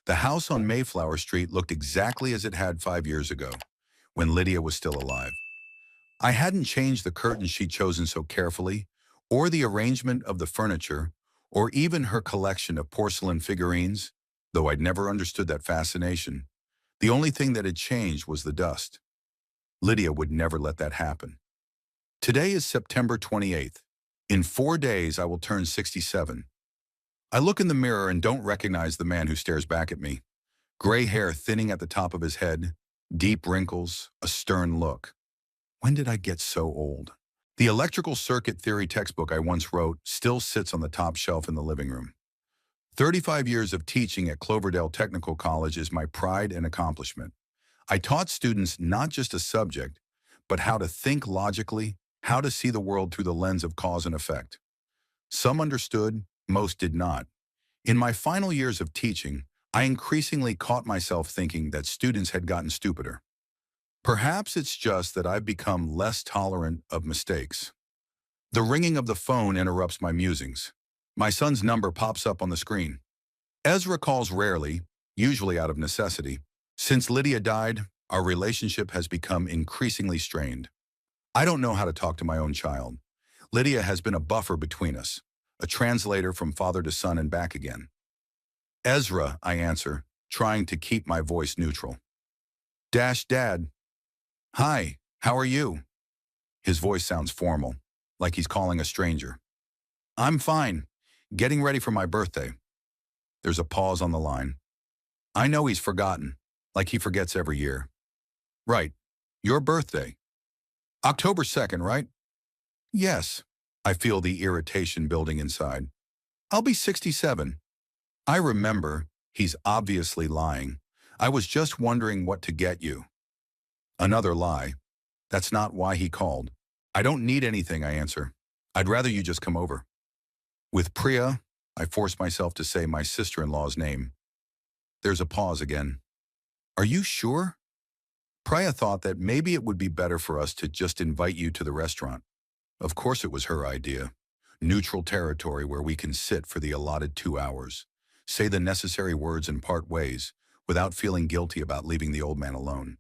The house on Mayflower Street looked exactly as it had 5 years ago, when Lydia was still alive. I hadn't changed the curtains she'd chosen so carefully, or the arrangement of the furniture, or even her collection of porcelain figurines, though I'd never understood that fascination. The only thing that had changed was the dust. Lydia would never let that happen. Today is September 28th. In 4 days, I will turn 67. I look in the mirror and don't recognize the man who stares back at me. Gray hair thinning at the top of his head, deep wrinkles, a stern look. When did I get so old? The electrical circuit theory textbook I once wrote still sits on the top shelf in the living room. 35 years of teaching at Cloverdale Technical College is my pride and accomplishment. I taught students not just a subject, but how to think logically, how to see the world through the lens of cause and effect. Some understood, most did not. In my final years of teaching, I increasingly caught myself thinking that students had gotten stupider. Perhaps it's just that I've become less tolerant of mistakes. The ringing of the phone interrupts my musings. My son's number pops up on the screen. Ezra calls rarely, usually out of necessity. Since Lydia died, our relationship has become increasingly strained. I don't know how to talk to my own child. Lydia has been a buffer between us, a translator from father to son and back again. Ezra, I answer, trying to keep my voice neutral. Dad. Hi, how are you? His voice sounds formal, like he's calling a stranger. I'm fine, getting ready for my birthday. There's a pause on the line. I know he's forgotten, like he forgets every year. Right, your birthday. October 2nd, right? Yes. I feel the irritation building inside. I'll be 67. I remember, he's obviously lying. I was just wondering what to get you. Another lie. That's not why he called. I don't need anything, I answer. I'd rather you just come over. With Priya, I force myself to say my sister-in-law's name. There's a pause again. Are you sure? Priya thought that maybe it would be better for us to just invite you to the restaurant. Of course it was her idea. Neutral territory where we can sit for the allotted 2 hours, say the necessary words and part ways, without feeling guilty about leaving the old man alone.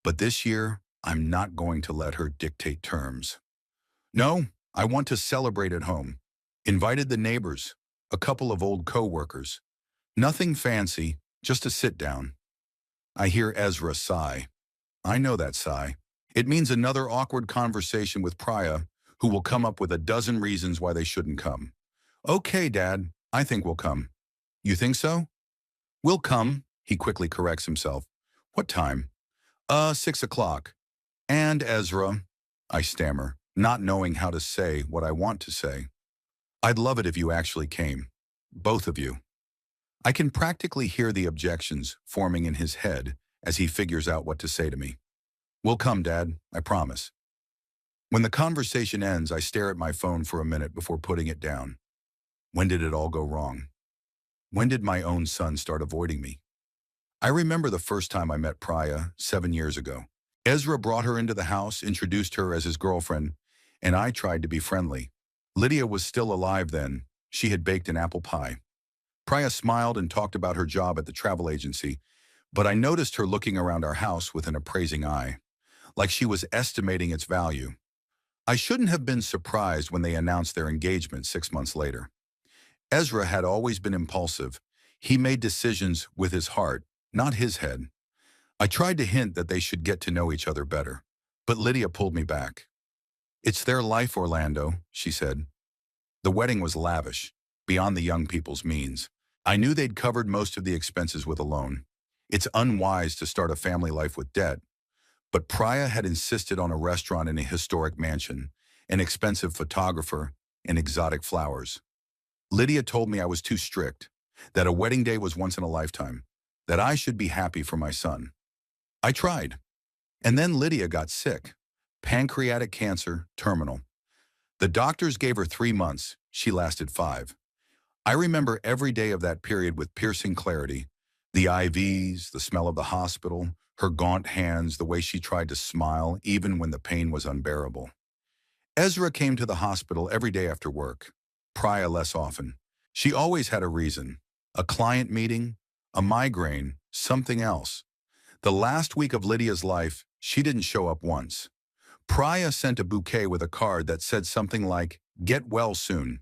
But this year, I'm not going to let her dictate terms. No, I want to celebrate at home. Invited the neighbors, a couple of old co-workers. Nothing fancy, just a sit-down. I hear Ezra sigh. I know that sigh. It means another awkward conversation with Priya, who will come up with a dozen reasons why they shouldn't come. Okay, Dad, I think we'll come. You think so? We'll come, he quickly corrects himself. What time? 6 o'clock. And Ezra, I stammer, not knowing how to say what I want to say. I'd love it if you actually came. Both of you. I can practically hear the objections forming in his head as he figures out what to say to me. We'll come, Dad, I promise. When the conversation ends, I stare at my phone for a minute before putting it down. When did it all go wrong? When did my own son start avoiding me? I remember the first time I met Priya 7 years ago. Ezra brought her into the house, introduced her as his girlfriend, and I tried to be friendly. Lydia was still alive then. She had baked an apple pie. Priya smiled and talked about her job at the travel agency, but I noticed her looking around our house with an appraising eye, like she was estimating its value. I shouldn't have been surprised when they announced their engagement 6 months later. Ezra had always been impulsive. He made decisions with his heart, not his head. I tried to hint that they should get to know each other better, but Lydia pulled me back. It's their life, Orlando, she said. The wedding was lavish, beyond the young people's means. I knew they'd covered most of the expenses with a loan. It's unwise to start a family life with debt. But Priya had insisted on a restaurant in a historic mansion, an expensive photographer, and exotic flowers. Lydia told me I was too strict, that a wedding day was once in a lifetime, that I should be happy for my son. I tried. And then Lydia got sick. Pancreatic cancer, terminal. The doctors gave her 3 months. She lasted 5. I remember every day of that period with piercing clarity. The IVs, the smell of the hospital, her gaunt hands, the way she tried to smile even when the pain was unbearable. Ezra came to the hospital every day after work. Priya less often. She always had a reason. A client meeting, a migraine, something else. The last week of Lydia's life, she didn't show up once. Priya sent a bouquet with a card that said something like, "Get well soon."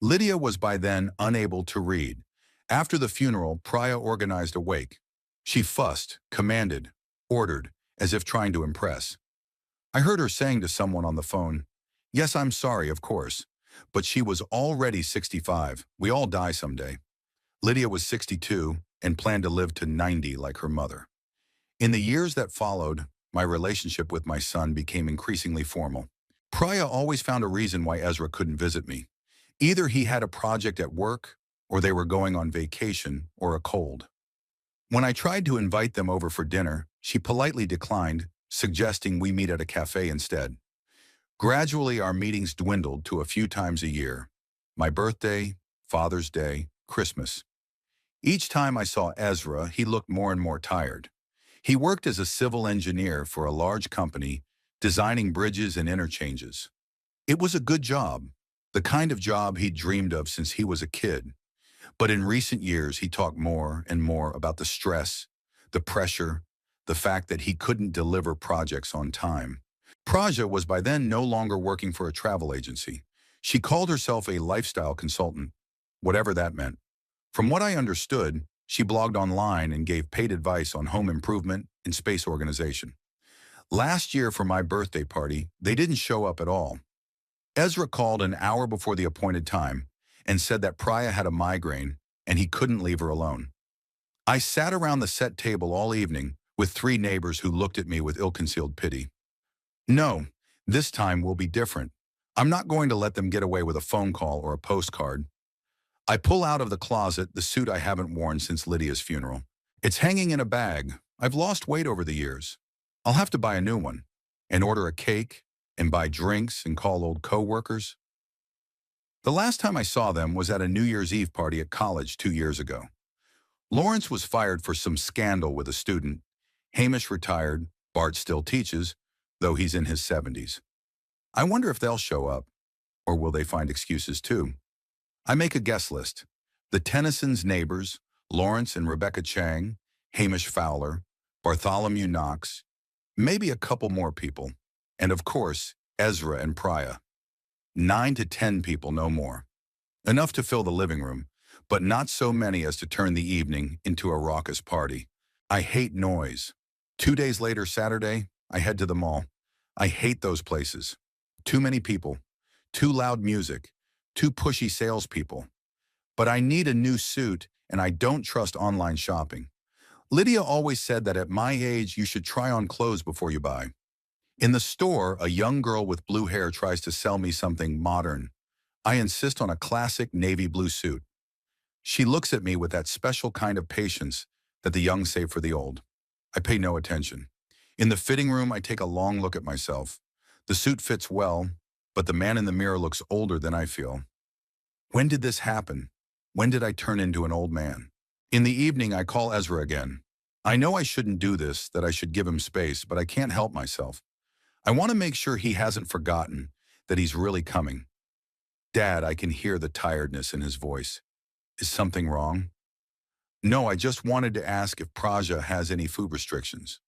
Lydia was by then unable to read. After the funeral, Priya organized a wake. She fussed, commanded, ordered, as if trying to impress. I heard her saying to someone on the phone, "Yes, I'm sorry, of course." But she was already 65. We all die someday. Lydia was 62 and planned to live to 90 like her mother. In the years that followed, my relationship with my son became increasingly formal. Priya always found a reason why Ezra couldn't visit me. Either he had a project at work, or they were going on vacation, or a cold. When I tried to invite them over for dinner, she politely declined, suggesting we meet at a cafe instead. Gradually, our meetings dwindled to a few times a year. My birthday, Father's Day, Christmas. Each time I saw Ezra, he looked more and more tired. He worked as a civil engineer for a large company, designing bridges and interchanges. It was a good job, the kind of job he'd dreamed of since he was a kid. But in recent years, he talked more and more about the stress, the pressure, the fact that he couldn't deliver projects on time. Praja was by then no longer working for a travel agency. She called herself a lifestyle consultant, whatever that meant. From what I understood, she blogged online and gave paid advice on home improvement and space organization. Last year for my birthday party, they didn't show up at all. Ezra called an hour before the appointed time and said that Priya had a migraine and he couldn't leave her alone. I sat around the set table all evening with three neighbors who looked at me with ill-concealed pity. No, this time will be different. I'm not going to let them get away with a phone call or a postcard. I pull out of the closet the suit I haven't worn since Lydia's funeral. It's hanging in a bag. I've lost weight over the years. I'll have to buy a new one and order a cake and buy drinks and call old co-workers. The last time I saw them was at a New Year's Eve party at college 2 years ago. Lawrence was fired for some scandal with a student. Hamish retired. Bart still teaches, though he's in his 70s. I wonder if they'll show up, or will they find excuses too? I make a guest list. The Tennyson's neighbors, Lawrence and Rebecca Chang, Hamish Fowler, Bartholomew Knox, maybe a couple more people, and of course, Ezra and Priya. 9 to 10 people, no more. Enough to fill the living room, but not so many as to turn the evening into a raucous party. I hate noise. 2 days later, Saturday, I head to the mall. I hate those places. Too many people, too loud music, too pushy salespeople. But I need a new suit, and I don't trust online shopping. Lydia always said that at my age, you should try on clothes before you buy. In the store, a young girl with blue hair tries to sell me something modern. I insist on a classic navy blue suit. She looks at me with that special kind of patience that the young save for the old. I pay no attention. In the fitting room, I take a long look at myself. The suit fits well, but the man in the mirror looks older than I feel. When did this happen? When did I turn into an old man? In the evening, I call Ezra again. I know I shouldn't do this, that I should give him space, but I can't help myself. I want to make sure he hasn't forgotten that he's really coming. Dad, I can hear the tiredness in his voice. Is something wrong? No, I just wanted to ask if Praja has any food restrictions.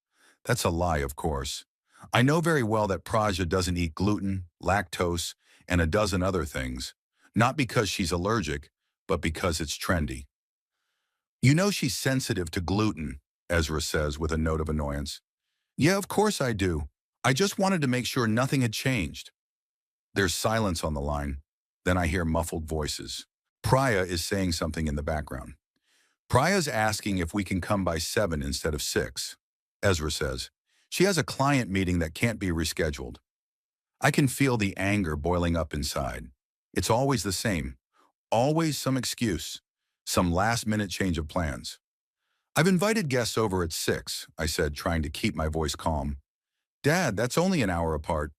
That's a lie, of course. I know very well that Praja doesn't eat gluten, lactose, and a dozen other things, not because she's allergic, but because it's trendy. You know she's sensitive to gluten, Ezra says with a note of annoyance. Yeah, of course I do. I just wanted to make sure nothing had changed. There's silence on the line. Then I hear muffled voices. Priya is saying something in the background. Priya's asking if we can come by 7 instead of 6. Ezra says. She has a client meeting that can't be rescheduled. I can feel the anger boiling up inside. It's always the same. Always some excuse. Some last-minute change of plans. I've invited guests over at 6, I said, trying to keep my voice calm. Dad, that's only an hour apart.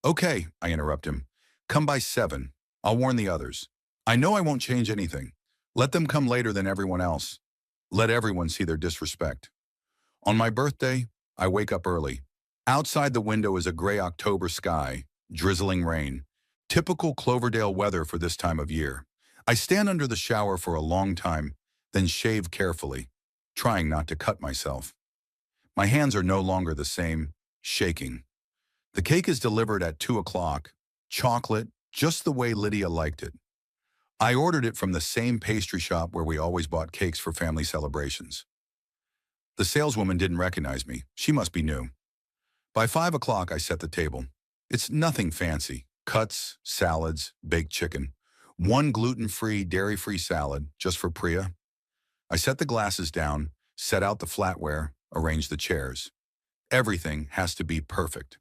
Okay, I interrupt him. Come by 7. I'll warn the others. I know I won't change anything. Let them come later than everyone else. Let everyone see their disrespect. On my birthday, I wake up early. Outside the window is a gray October sky, drizzling rain. Typical Cloverdale weather for this time of year. I stand under the shower for a long time, then shave carefully, trying not to cut myself. My hands are no longer the same, shaking. The cake is delivered at 2 o'clock, chocolate, just the way Lydia liked it. I ordered it from the same pastry shop where we always bought cakes for family celebrations. The saleswoman didn't recognize me. She must be new. By 5 o'clock, I set the table. It's nothing fancy. Cuts, salads, baked chicken. One gluten-free, dairy-free salad, just for Priya. I set the glasses down, set out the flatware, arranged the chairs. Everything has to be perfect.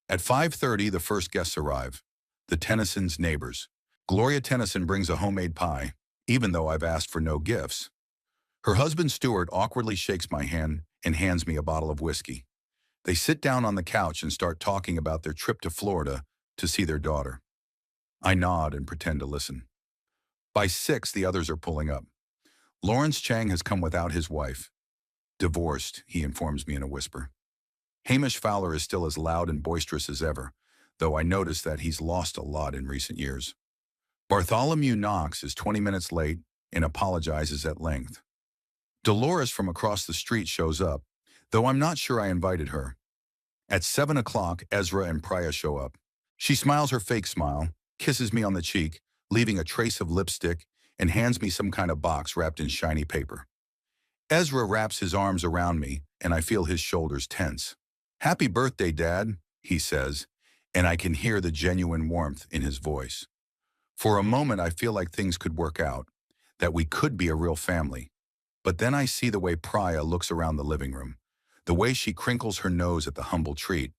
At 5:30, the first guests arrive. The Tennyson's neighbors. Gloria Tennyson brings a homemade pie, even though I've asked for no gifts. Her husband Stuart awkwardly shakes my hand and hands me a bottle of whiskey. They sit down on the couch and start talking about their trip to Florida to see their daughter. I nod and pretend to listen. By 6, the others are pulling up. Lawrence Chang has come without his wife. Divorced, he informs me in a whisper. Hamish Fowler is still as loud and boisterous as ever, though I notice that he's lost a lot in recent years. Bartholomew Knox is 20 minutes late and apologizes at length. Dolores from across the street shows up, though I'm not sure I invited her. At 7 o'clock, Ezra and Priya show up. She smiles her fake smile, kisses me on the cheek, leaving a trace of lipstick, and hands me some kind of box wrapped in shiny paper. Ezra wraps his arms around me, and I feel his shoulders tense. "Happy birthday, Dad," he says, and I can hear the genuine warmth in his voice. For a moment, I feel like things could work out, that we could be a real family. But then I see the way Priya looks around the living room, the way she crinkles her nose at the humble treat,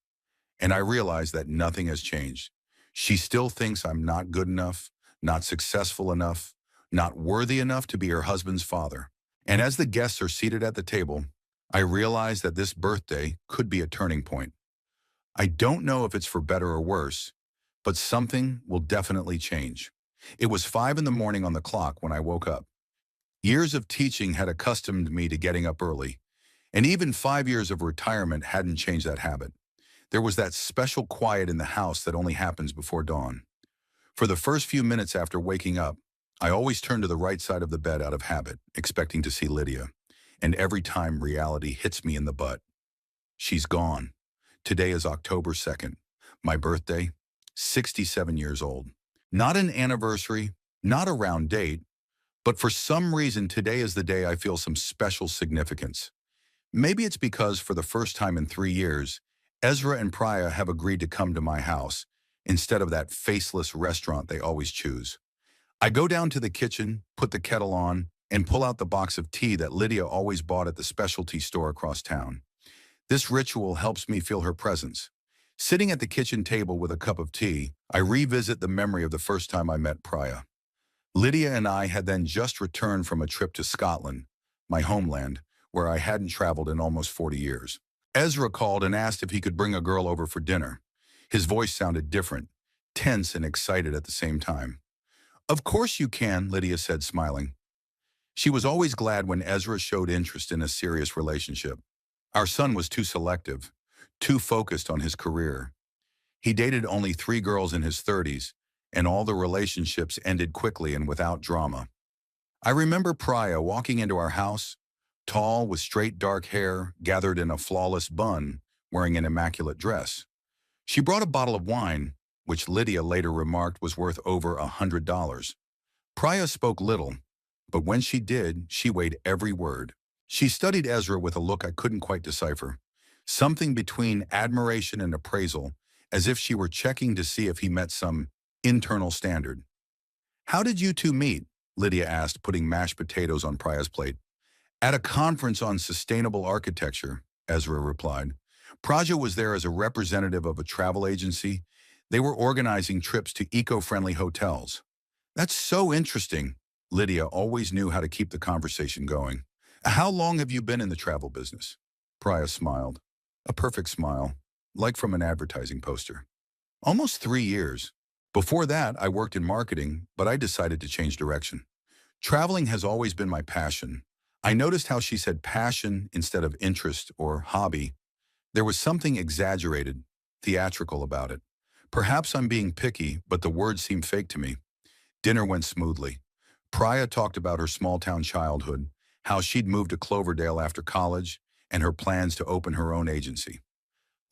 and I realize that nothing has changed. She still thinks I'm not good enough, not successful enough, not worthy enough to be her husband's father. And as the guests are seated at the table, I realize that this birthday could be a turning point. I don't know if it's for better or worse, but something will definitely change. It was 5 in the morning on the clock when I woke up. Years of teaching had accustomed me to getting up early, and even 5 years of retirement hadn't changed that habit. There was that special quiet in the house that only happens before dawn. For the first few minutes after waking up, I always turn to the right side of the bed out of habit, expecting to see Lydia. And every time reality hits me in the butt. She's gone. Today is October 2nd, my birthday, 67 years old. Not an anniversary, not a round date, but for some reason today is the day I feel some special significance. Maybe it's because for the first time in 3 years, Ezra and Priya have agreed to come to my house instead of that faceless restaurant they always choose. I go down to the kitchen, put the kettle on, and pull out the box of tea that Lydia always bought at the specialty store across town. This ritual helps me feel her presence. Sitting at the kitchen table with a cup of tea, I revisit the memory of the first time I met Priya. Lydia and I had then just returned from a trip to Scotland, my homeland, where I hadn't traveled in almost 40 years. Ezra called and asked if he could bring a girl over for dinner. His voice sounded different, tense and excited at the same time. "Of course you can," Lydia said, smiling. She was always glad when Ezra showed interest in a serious relationship. Our son was too selective, too focused on his career. He dated only 3 girls in his 30s, and all the relationships ended quickly and without drama. I remember Priya walking into our house, tall with straight dark hair gathered in a flawless bun, wearing an immaculate dress. She brought a bottle of wine, which Lydia later remarked was worth over $100. Priya spoke little, but when she did, she weighed every word. She studied Ezra with a look I couldn't quite decipher, something between admiration and appraisal, as if she were checking to see if he met some internal standard. "How did you two meet?" Lydia asked, putting mashed potatoes on Priya's plate. "At a conference on sustainable architecture," Ezra replied. "Praja was there as a representative of a travel agency. They were organizing trips to eco-friendly hotels." "That's so interesting." Lydia always knew how to keep the conversation going. "How long have you been in the travel business?" Priya smiled. A perfect smile, like from an advertising poster. "Almost 3 years. Before that, I worked in marketing, but I decided to change direction. Traveling has always been my passion." I noticed how she said passion instead of interest or hobby. There was something exaggerated, theatrical about it. Perhaps I'm being picky, but the words seemed fake to me. Dinner went smoothly. Priya talked about her small-town childhood, how she'd moved to Cloverdale after college, and her plans to open her own agency.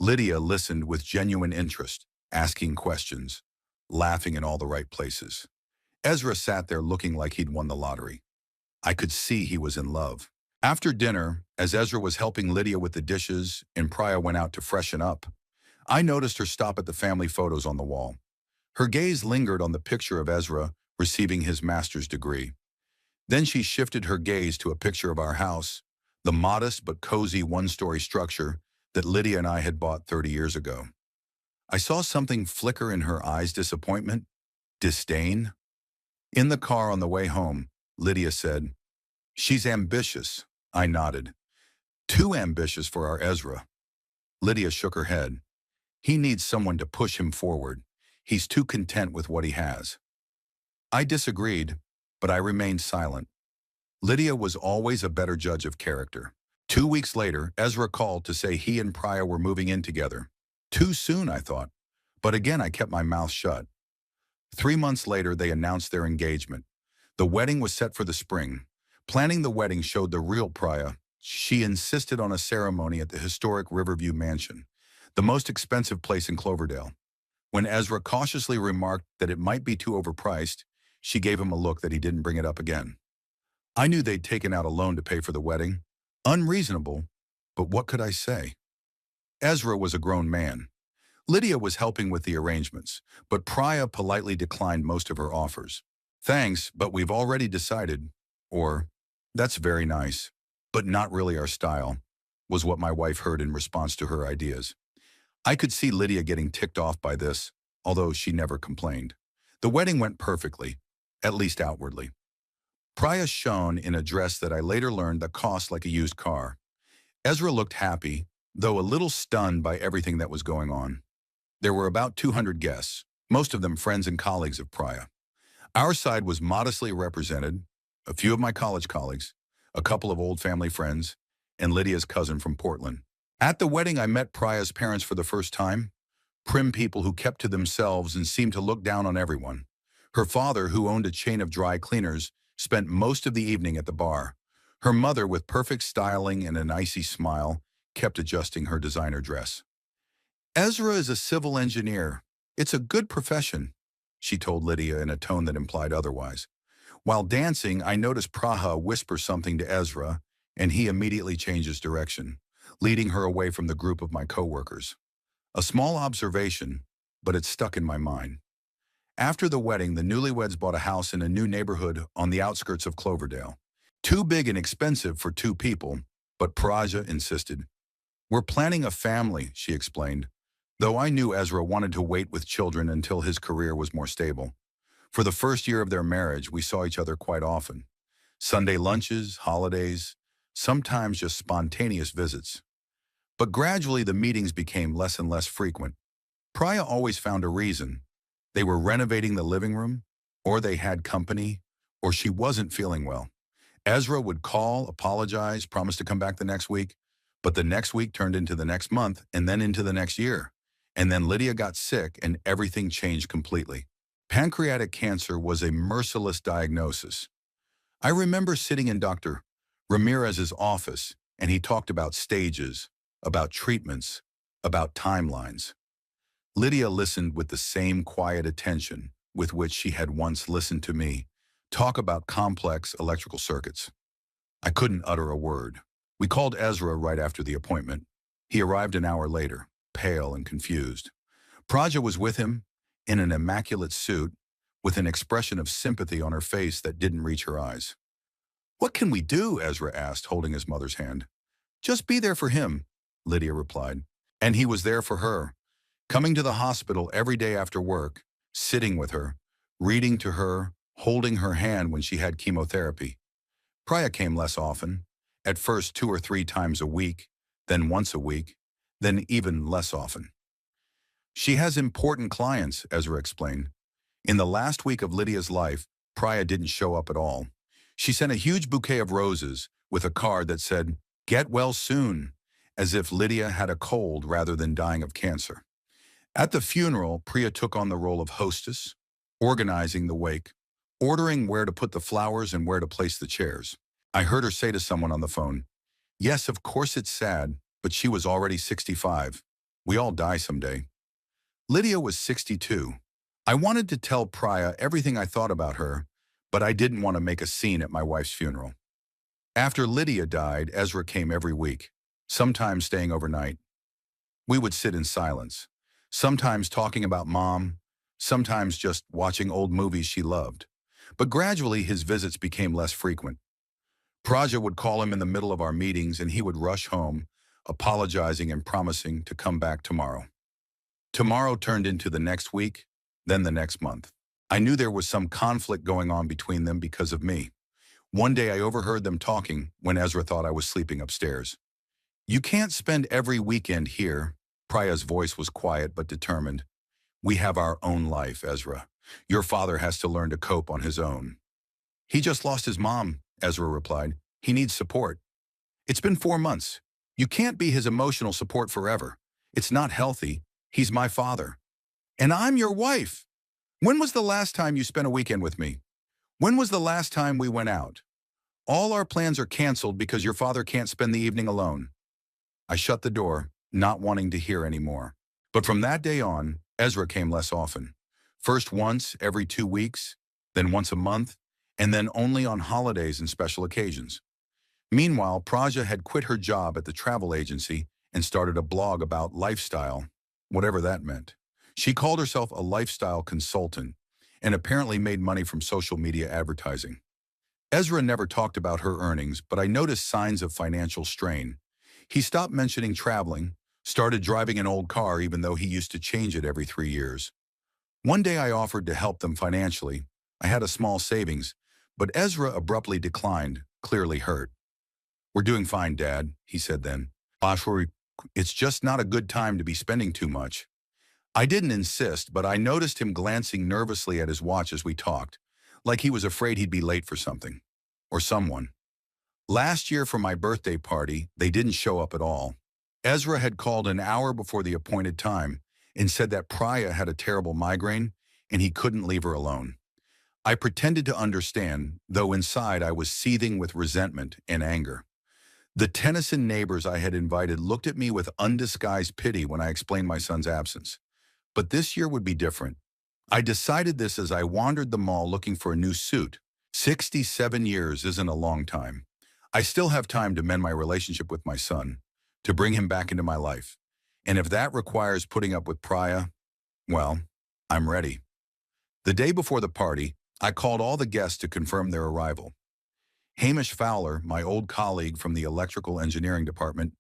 Lydia listened with genuine interest, asking questions, laughing in all the right places. Ezra sat there looking like he'd won the lottery. I could see he was in love. After dinner, as Ezra was helping Lydia with the dishes and Priya went out to freshen up, I noticed her stop at the family photos on the wall. Her gaze lingered on the picture of Ezra receiving his master's degree. Then she shifted her gaze to a picture of our house, the modest but cozy one-story structure that Lydia and I had bought 30 years ago. I saw something flicker in her eyes: disappointment, disdain. In the car on the way home, Lydia said, "She's ambitious." I nodded. "Too ambitious for our Ezra." Lydia shook her head. "He needs someone to push him forward. He's too content with what he has." I disagreed, but I remained silent. Lydia was always a better judge of character. 2 weeks later, Ezra called to say he and Priya were moving in together. Too soon, I thought. But again, I kept my mouth shut. 3 months later, they announced their engagement. The wedding was set for the spring. Planning the wedding showed the real Priya. She insisted on a ceremony at the historic Riverview Mansion, the most expensive place in Cloverdale. When Ezra cautiously remarked that it might be too overpriced, she gave him a look that he didn't bring it up again. I knew they'd taken out a loan to pay for the wedding. Unreasonable, but what could I say? Ezra was a grown man. Lydia was helping with the arrangements, but Priya politely declined most of her offers. "Thanks, but we've already decided," or "That's very nice, but not really our style," was what my wife heard in response to her ideas. I could see Lydia getting ticked off by this, although she never complained. The wedding went perfectly, at least outwardly. Priya shone in a dress that I later learned that cost like a used car. Ezra looked happy, though a little stunned by everything that was going on. There were about 200 guests, most of them friends and colleagues of Priya. Our side was modestly represented: a few of my college colleagues, a couple of old family friends, and Lydia's cousin from Portland. At the wedding, I met Priya's parents for the first time, prim people who kept to themselves and seemed to look down on everyone. Her father, who owned a chain of dry cleaners, spent most of the evening at the bar. Her mother, with perfect styling and an icy smile, kept adjusting her designer dress. "Ezra is a civil engineer. It's a good profession," she told Lydia in a tone that implied otherwise. While dancing, I noticed Praha whisper something to Ezra, and he immediately changed his direction, leading her away from the group of my coworkers. A small observation, but it stuck in my mind. After the wedding, the newlyweds bought a house in a new neighborhood on the outskirts of Cloverdale. Too big and expensive for 2 people, but Praja insisted. "We're planning a family," she explained, though I knew Ezra wanted to wait with children until his career was more stable. For the first year of their marriage, we saw each other quite often. Sunday lunches, holidays, sometimes just spontaneous visits. But gradually the meetings became less and less frequent. Priya always found a reason. They were renovating the living room, or they had company, or she wasn't feeling well. Ezra would call, apologize, promise to come back the next week, but the next week turned into the next month and then into the next year. And then Lydia got sick and everything changed completely. Pancreatic cancer was a merciless diagnosis. I remember sitting in Dr. Ramirez's office, and he talked about stages, about treatments, about timelines. Lydia listened with the same quiet attention with which she had once listened to me talk about complex electrical circuits. I couldn't utter a word. We called Ezra right after the appointment. He arrived an hour later, pale and confused. Praja was with him, in an immaculate suit, with an expression of sympathy on her face that didn't reach her eyes. "What can we do?" Ezra asked, holding his mother's hand. "Just be there for him," Lydia replied. And he was there for her, coming to the hospital every day after work, sitting with her, reading to her, holding her hand when she had chemotherapy. Priya came less often, at first 2 or 3 times a week, then once a week, then even less often. "She has important clients," Ezra explained. In the last week of Lydia's life, Priya didn't show up at all. She sent a huge bouquet of roses with a card that said, "Get well soon," as if Lydia had a cold rather than dying of cancer. At the funeral, Priya took on the role of hostess, organizing the wake, ordering where to put the flowers and where to place the chairs. I heard her say to someone on the phone, "Yes, of course it's sad, but she was already 65. We all die someday." Lydia was 62. I wanted to tell Priya everything I thought about her, but I didn't want to make a scene at my wife's funeral. After Lydia died, Ezra came every week, sometimes staying overnight. We would sit in silence, sometimes talking about Mom, sometimes just watching old movies she loved. But gradually his visits became less frequent. Praja would call him in the middle of our meetings and he would rush home, apologizing and promising to come back tomorrow. Tomorrow turned into the next week, then the next month. I knew there was some conflict going on between them because of me. One day I overheard them talking when Ezra thought I was sleeping upstairs. "You can't spend every weekend here." Priya's voice was quiet but determined. "We have our own life, Ezra. Your father has to learn to cope on his own." "He just lost his mom," Ezra replied. "He needs support." "It's been 4 months. You can't be his emotional support forever. It's not healthy. He's my father. And I'm your wife. When was the last time you spent a weekend with me? When was the last time we went out? All our plans are canceled because your father can't spend the evening alone." I shut the door, not wanting to hear any more. But from that day on, Ezra came less often. First once every 2 weeks, then once a month, and then only on holidays and special occasions. Meanwhile, Praja had quit her job at the travel agency and started a blog about lifestyle, whatever that meant. She called herself a lifestyle consultant and apparently made money from social media advertising. Ezra never talked about her earnings, but I noticed signs of financial strain. He stopped mentioning traveling, started driving an old car even though he used to change it every 3 years. One day I offered to help them financially. I had a small savings, but Ezra abruptly declined, clearly hurt. "We're doing fine, Dad," he said then. "Ashwari, it's just not a good time to be spending too much." I didn't insist, but I noticed him glancing nervously at his watch as we talked, like he was afraid he'd be late for something. Or someone. Last year for my birthday party, they didn't show up at all. Ezra had called an hour before the appointed time and said that Priya had a terrible migraine and he couldn't leave her alone. I pretended to understand, though inside I was seething with resentment and anger. The Tennyson neighbors I had invited looked at me with undisguised pity when I explained my son's absence. But this year would be different. I decided this as I wandered the mall looking for a new suit. 67 years isn't a long time. I still have time to mend my relationship with my son, to bring him back into my life. And if that requires putting up with Priya, well, I'm ready. The day before the party, I called all the guests to confirm their arrival. Hamish Fowler, my old colleague from the electrical engineering department,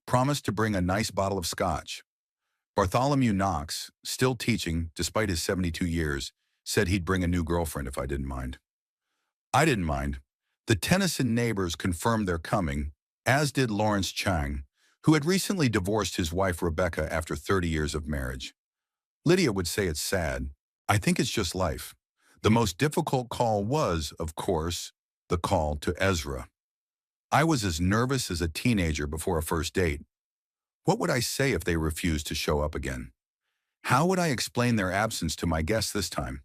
promised to bring a nice bottle of scotch. Bartholomew Knox, still teaching despite his 72 years, said he'd bring a new girlfriend if I didn't mind. I didn't mind. The Tennyson neighbors confirmed their coming, as did Lawrence Chang, who had recently divorced his wife Rebecca after 30 years of marriage. Lydia would say it's sad. I think it's just life. The most difficult call was, of course, the call to Ezra. I was as nervous as a teenager before a first date. What would I say if they refused to show up again? How would I explain their absence to my guests this time?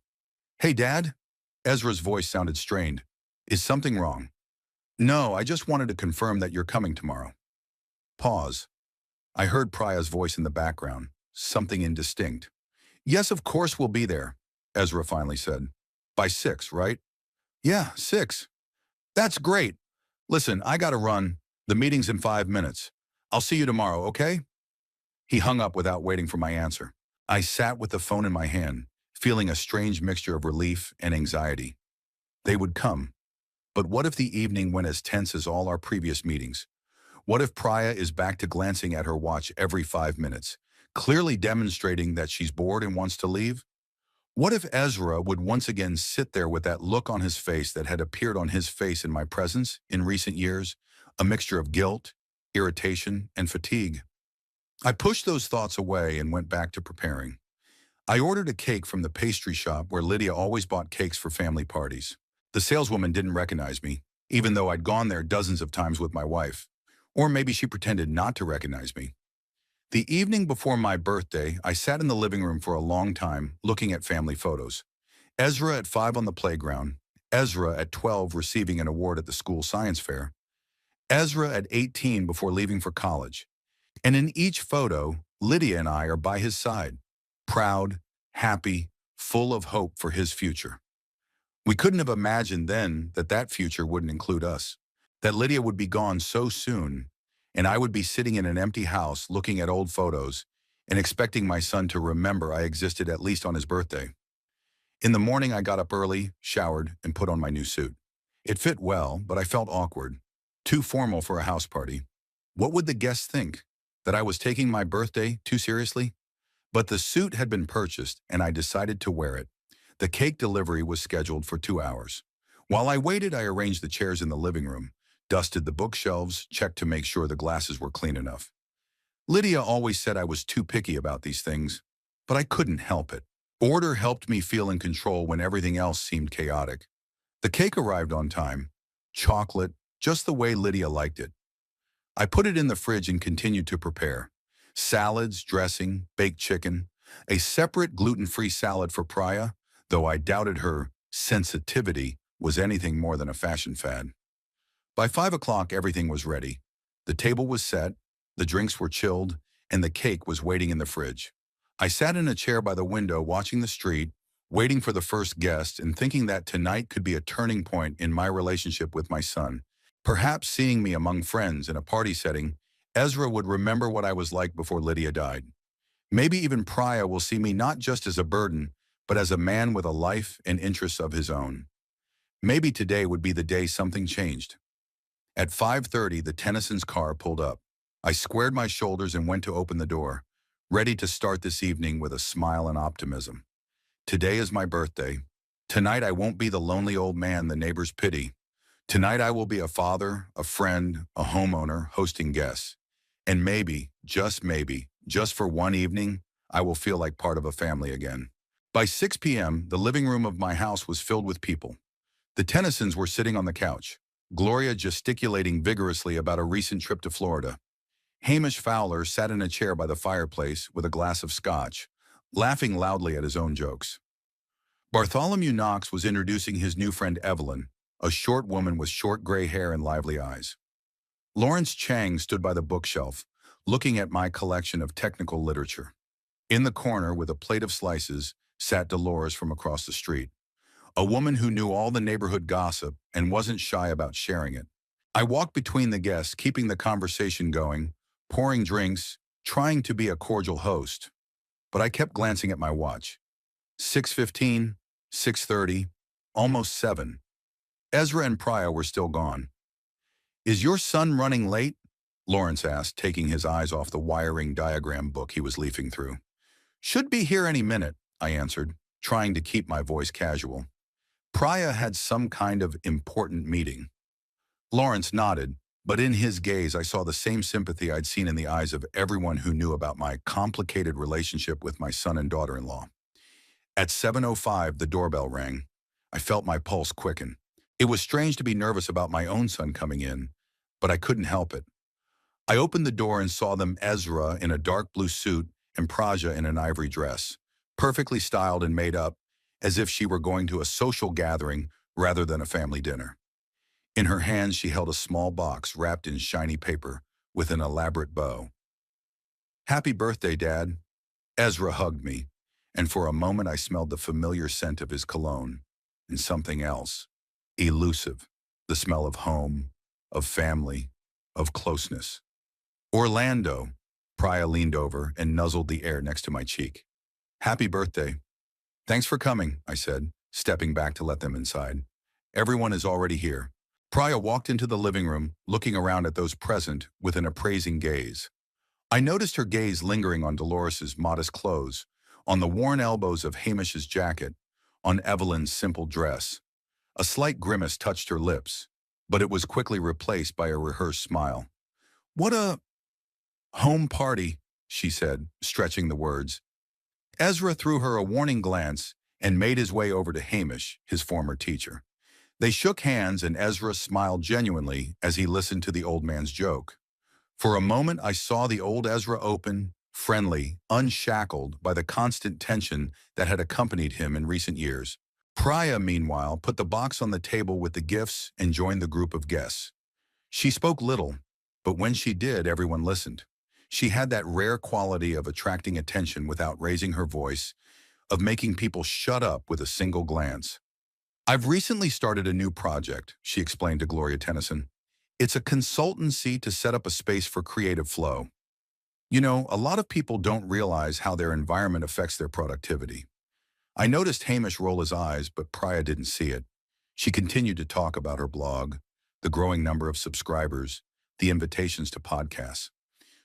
"Hey, Dad?" Ezra's voice sounded strained. "Is something wrong?" "No, I just wanted to confirm that you're coming tomorrow." Pause. I heard Priya's voice in the background, something indistinct. "Yes, of course we'll be there," Ezra finally said. "By 6, right?" "Yeah, 6. That's great. Listen, I gotta run. The meeting's in 5 minutes. I'll see you tomorrow, okay?" He hung up without waiting for my answer. I sat with the phone in my hand, feeling a strange mixture of relief and anxiety. They would come. But what if the evening went as tense as all our previous meetings? What if Priya is back to glancing at her watch every 5 minutes, clearly demonstrating that she's bored and wants to leave? What if Ezra would once again sit there with that look on his face that had appeared on his face in my presence in recent years, a mixture of guilt, irritation, and fatigue? I pushed those thoughts away and went back to preparing. I ordered a cake from the pastry shop where Lydia always bought cakes for family parties. The saleswoman didn't recognize me, even though I'd gone there dozens of times with my wife. Or maybe she pretended not to recognize me. The evening before my birthday, I sat in the living room for a long time, looking at family photos. Ezra at 5 on the playground, Ezra at 12 receiving an award at the school science fair, Ezra at 18 before leaving for college. And in each photo, Lydia and I are by his side, proud, happy, full of hope for his future. We couldn't have imagined then that that future wouldn't include us, that Lydia would be gone so soon, and I would be sitting in an empty house looking at old photos and expecting my son to remember I existed at least on his birthday. In the morning, I got up early, showered, and put on my new suit. It fit well, but I felt awkward, too formal for a house party. What would the guests think? That I was taking my birthday too seriously? But the suit had been purchased, and I decided to wear it. The cake delivery was scheduled for 2 hours. While I waited, I arranged the chairs in the living room, dusted the bookshelves, checked to make sure the glasses were clean enough. Lydia always said I was too picky about these things, but I couldn't help it. Order helped me feel in control when everything else seemed chaotic. The cake arrived on time, chocolate, just the way Lydia liked it. I put it in the fridge and continued to prepare. Salads, dressing, baked chicken, a separate gluten-free salad for Priya, though I doubted her sensitivity was anything more than a fashion fad. By 5 o'clock, everything was ready. The table was set, the drinks were chilled, and the cake was waiting in the fridge. I sat in a chair by the window watching the street, waiting for the first guest and thinking that tonight could be a turning point in my relationship with my son. Perhaps seeing me among friends in a party setting, Ezra would remember what I was like before Lydia died. Maybe even Priya will see me not just as a burden, but as a man with a life and interests of his own. Maybe today would be the day something changed. At 5:30, the Tennyson's car pulled up. I squared my shoulders and went to open the door, ready to start this evening with a smile and optimism. Today is my birthday. Tonight I won't be the lonely old man the neighbors pity. Tonight I will be a father, a friend, a homeowner, hosting guests. And maybe, just for one evening, I will feel like part of a family again. By 6 p.m., the living room of my house was filled with people. The Tennysons were sitting on the couch, Gloria gesticulating vigorously about a recent trip to Florida. Hamish Fowler sat in a chair by the fireplace with a glass of scotch, laughing loudly at his own jokes. Bartholomew Knox was introducing his new friend Evelyn, a short woman with short gray hair and lively eyes. Lawrence Chang stood by the bookshelf, looking at my collection of technical literature. In the corner, with a plate of slices, sat Dolores from across the street, a woman who knew all the neighborhood gossip and wasn't shy about sharing it. I walked between the guests, keeping the conversation going, pouring drinks, trying to be a cordial host. But I kept glancing at my watch. 6:15, 6:30, almost 7. Ezra and Priya were still gone. "Is your son running late?" Lawrence asked, taking his eyes off the wiring diagram book he was leafing through. "Should be here any minute," I answered, trying to keep my voice casual. Priya had some kind of important meeting. Lawrence nodded, but in his gaze I saw the same sympathy I'd seen in the eyes of everyone who knew about my complicated relationship with my son and daughter-in-law. At 7:05, the doorbell rang. I felt my pulse quicken. It was strange to be nervous about my own son coming in, but I couldn't help it. I opened the door and saw them, Ezra in a dark blue suit and Praja in an ivory dress, perfectly styled and made up, as if she were going to a social gathering rather than a family dinner. In her hands, she held a small box wrapped in shiny paper with an elaborate bow. "Happy birthday, Dad." Ezra hugged me, and for a moment I smelled the familiar scent of his cologne, and something else, elusive, the smell of home, of family, of closeness. "Orlando." Priya leaned over and nuzzled the air next to my cheek. "Happy birthday." "Thanks for coming," I said, stepping back to let them inside. "Everyone is already here." Priya walked into the living room, looking around at those present with an appraising gaze. I noticed her gaze lingering on Dolores's modest clothes, on the worn elbows of Hamish's jacket, on Evelyn's simple dress. A slight grimace touched her lips, but it was quickly replaced by a rehearsed smile. "What a home party," she said, stretching the words. Ezra threw her a warning glance and made his way over to Hamish, his former teacher. They shook hands and Ezra smiled genuinely as he listened to the old man's joke. For a moment I saw the old Ezra open, friendly, unshackled by the constant tension that had accompanied him in recent years. Priya, meanwhile, put the box on the table with the gifts and joined the group of guests. She spoke little, but when she did, everyone listened. She had that rare quality of attracting attention without raising her voice, of making people shut up with a single glance. I've recently started a new project, she explained to Gloria Tennyson. It's a consultancy to set up a space for creative flow. You know, a lot of people don't realize how their environment affects their productivity. I noticed Hamish roll his eyes, but Priya didn't see it. She continued to talk about her blog, the growing number of subscribers, the invitations to podcasts.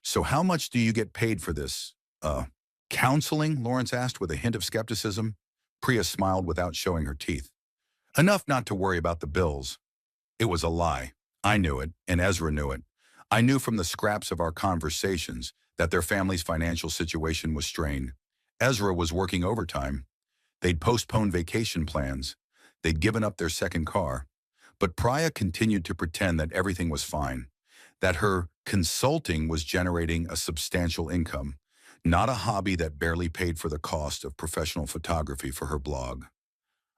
So how much do you get paid for this? Counseling? Lawrence asked with a hint of skepticism. Priya smiled without showing her teeth. Enough not to worry about the bills. It was a lie. I knew it, and Ezra knew it. I knew from the scraps of our conversations that their family's financial situation was strained. Ezra was working overtime. They'd postponed vacation plans. They'd given up their second car. But Priya continued to pretend that everything was fine, that her consulting was generating a substantial income, not a hobby that barely paid for the cost of professional photography for her blog.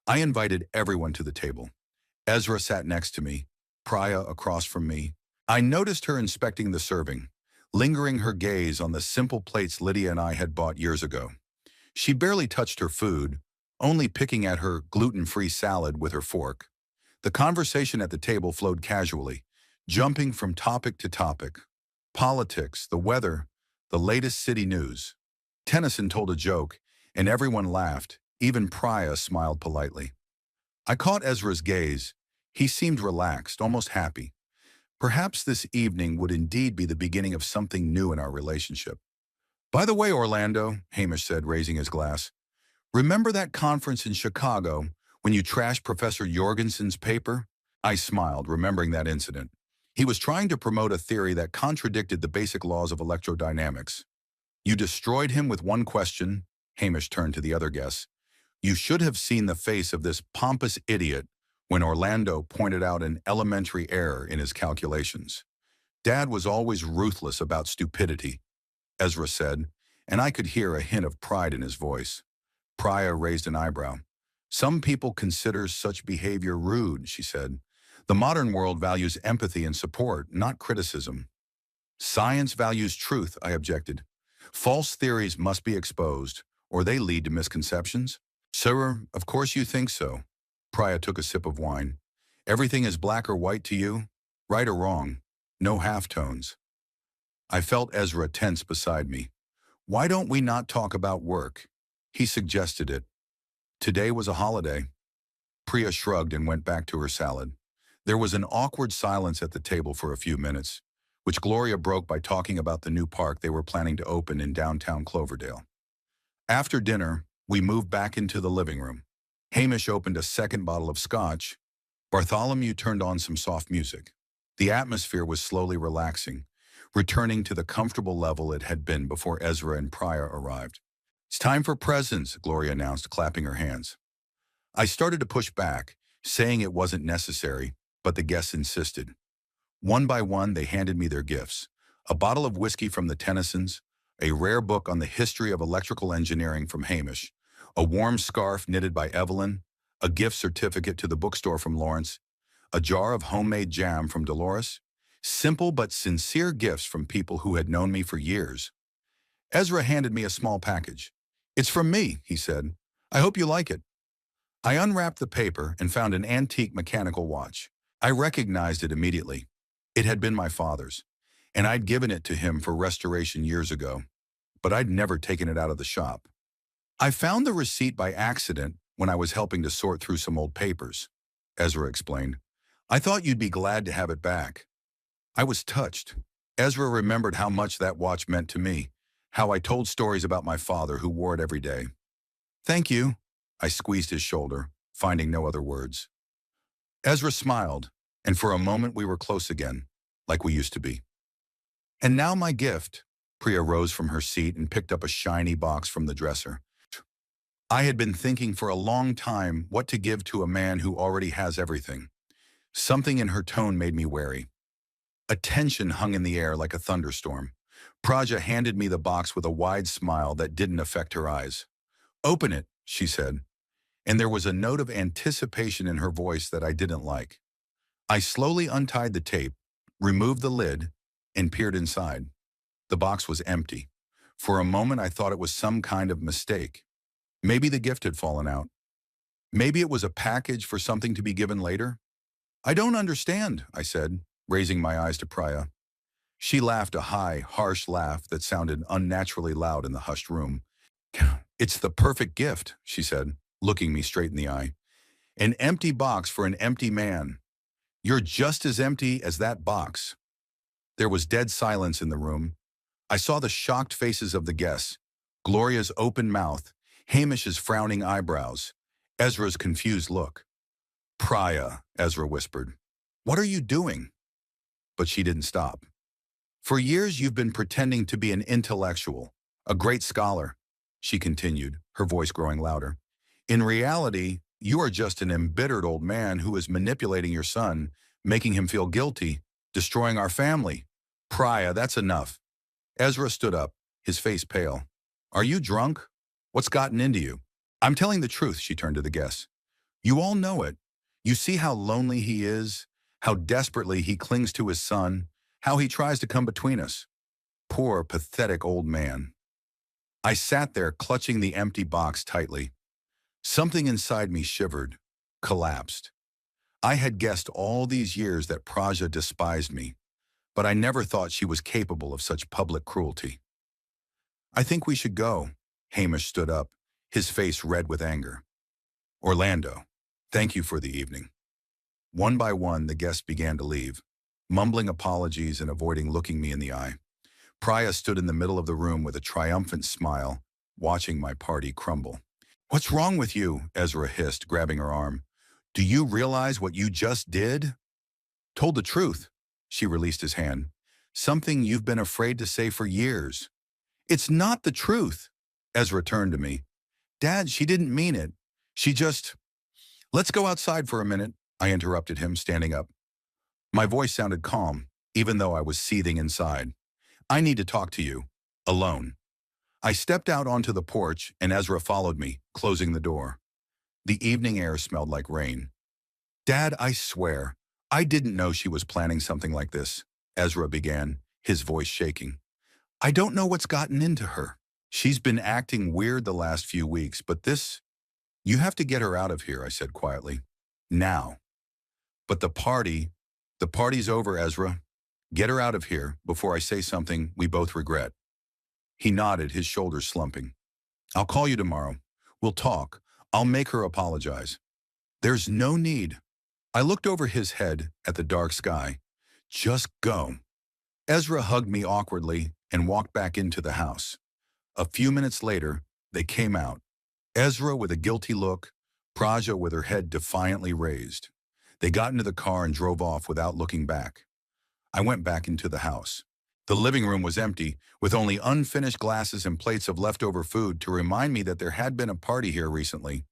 I invited everyone to the table. Ezra sat next to me, Priya across from me. I noticed her inspecting the serving, lingering her gaze on the simple plates Lydia and I had bought years ago. She barely touched her food, only picking at her gluten-free salad with her fork. The conversation at the table flowed casually, jumping from topic to topic. Politics, the weather, the latest city news. Tennyson told a joke, and everyone laughed. Even Priya smiled politely. I caught Ezra's gaze. He seemed relaxed, almost happy. Perhaps this evening would indeed be the beginning of something new in our relationship. By the way, Orlando, Hamish said, raising his glass, remember that conference in Chicago when you trashed Professor Jorgensen's paper? I smiled, remembering that incident. He was trying to promote a theory that contradicted the basic laws of electrodynamics. You destroyed him with one question. Hamish turned to the other guests. You should have seen the face of this pompous idiot when Orlando pointed out an elementary error in his calculations. Dad was always ruthless about stupidity, Ezra said, and I could hear a hint of pride in his voice. Priya raised an eyebrow. Some people consider such behavior rude, she said. The modern world values empathy and support, not criticism. Science values truth, I objected. False theories must be exposed, or they lead to misconceptions. Sir, of course you think so. Priya took a sip of wine. Everything is black or white to you? Right or wrong? No halftones. I felt Ezra tense beside me. Why don't we not talk about work? He suggested it. Today was a holiday. Priya shrugged and went back to her salad. There was an awkward silence at the table for a few minutes, which Gloria broke by talking about the new park they were planning to open in downtown Cloverdale. After dinner, we moved back into the living room. Hamish opened a second bottle of scotch. Bartholomew turned on some soft music. The atmosphere was slowly relaxing, returning to the comfortable level it had been before Ezra and Priya arrived. It's time for presents, Gloria announced, clapping her hands. I started to push back, saying it wasn't necessary, but the guests insisted. One by one, they handed me their gifts. A bottle of whiskey from the Tennysons, a rare book on the history of electrical engineering from Hamish, a warm scarf knitted by Evelyn, a gift certificate to the bookstore from Lawrence, a jar of homemade jam from Dolores. Simple but sincere gifts from people who had known me for years. Ezra handed me a small package. It's from me, he said. I hope you like it. I unwrapped the paper and found an antique mechanical watch. I recognized it immediately. It had been my father's, and I'd given it to him for restoration years ago, but I'd never taken it out of the shop. I found the receipt by accident when I was helping to sort through some old papers, Ezra explained. I thought you'd be glad to have it back. I was touched. Ezra remembered how much that watch meant to me, how I told stories about my father who wore it every day. Thank you. I squeezed his shoulder, finding no other words. Ezra smiled, and for a moment we were close again, like we used to be. And now my gift. Priya rose from her seat and picked up a shiny box from the dresser. I had been thinking for a long time what to give to a man who already has everything. Something in her tone made me wary. A tension hung in the air like a thunderstorm. Praja handed me the box with a wide smile that didn't affect her eyes. Open it, she said. and there was a note of anticipation in her voice that I didn't like. I slowly untied the tape, removed the lid, and peered inside. The box was empty. For a moment, I thought it was some kind of mistake. Maybe the gift had fallen out. Maybe it was a package for something to be given later. I don't understand, I said, raising my eyes to Priya. She laughed a high, harsh laugh that sounded unnaturally loud in the hushed room. It's the perfect gift, she said, looking me straight in the eye. An empty box for an empty man. You're just as empty as that box. There was dead silence in the room. I saw the shocked faces of the guests, Gloria's open mouth, Hamish's frowning eyebrows, Ezra's confused look. Priya, Ezra whispered. What are you doing? But she didn't stop. For years you've been pretending to be an intellectual, a great scholar, she continued, her voice growing louder. In reality, you are just an embittered old man who is manipulating your son, making him feel guilty, destroying our family. Priya, that's enough. Ezra stood up, his face pale. Are you drunk? What's gotten into you? I'm telling the truth, she turned to the guests. You all know it. You see how lonely he is, how desperately he clings to his son, how he tries to come between us. Poor, pathetic old man. I sat there clutching the empty box tightly. Something inside me shivered, collapsed. I had guessed all these years that Praja despised me, but I never thought she was capable of such public cruelty. I think we should go. Hamish stood up, his face red with anger. Orlando, thank you for the evening. One by one, the guests began to leave, mumbling apologies and avoiding looking me in the eye. Priya stood in the middle of the room with a triumphant smile, watching my party crumble. What's wrong with you? Ezra hissed, grabbing her arm. Do you realize what you just did? Told the truth. She released his hand. Something you've been afraid to say for years. It's not the truth. Ezra turned to me. Dad, she didn't mean it. She just... Let's go outside for a minute, I interrupted him, standing up. My voice sounded calm, even though I was seething inside. I need to talk to you. Alone. I stepped out onto the porch and Ezra followed me, closing the door. The evening air smelled like rain. Dad, I swear, I didn't know she was planning something like this, Ezra began, his voice shaking. I don't know what's gotten into her. She's been acting weird the last few weeks, but this... You have to get her out of here, I said quietly. Now. But the party's over, Ezra. Get her out of here before I say something we both regret. He nodded, his shoulders slumping. I'll call you tomorrow. We'll talk. I'll make her apologize. There's no need. I looked over his head at the dark sky. Just go. Ezra hugged me awkwardly and walked back into the house. A few minutes later, they came out. Ezra with a guilty look, Praja with her head defiantly raised. They got into the car and drove off without looking back. I went back into the house. The living room was empty, with only unfinished glasses and plates of leftover food to remind me that there had been a party here recently.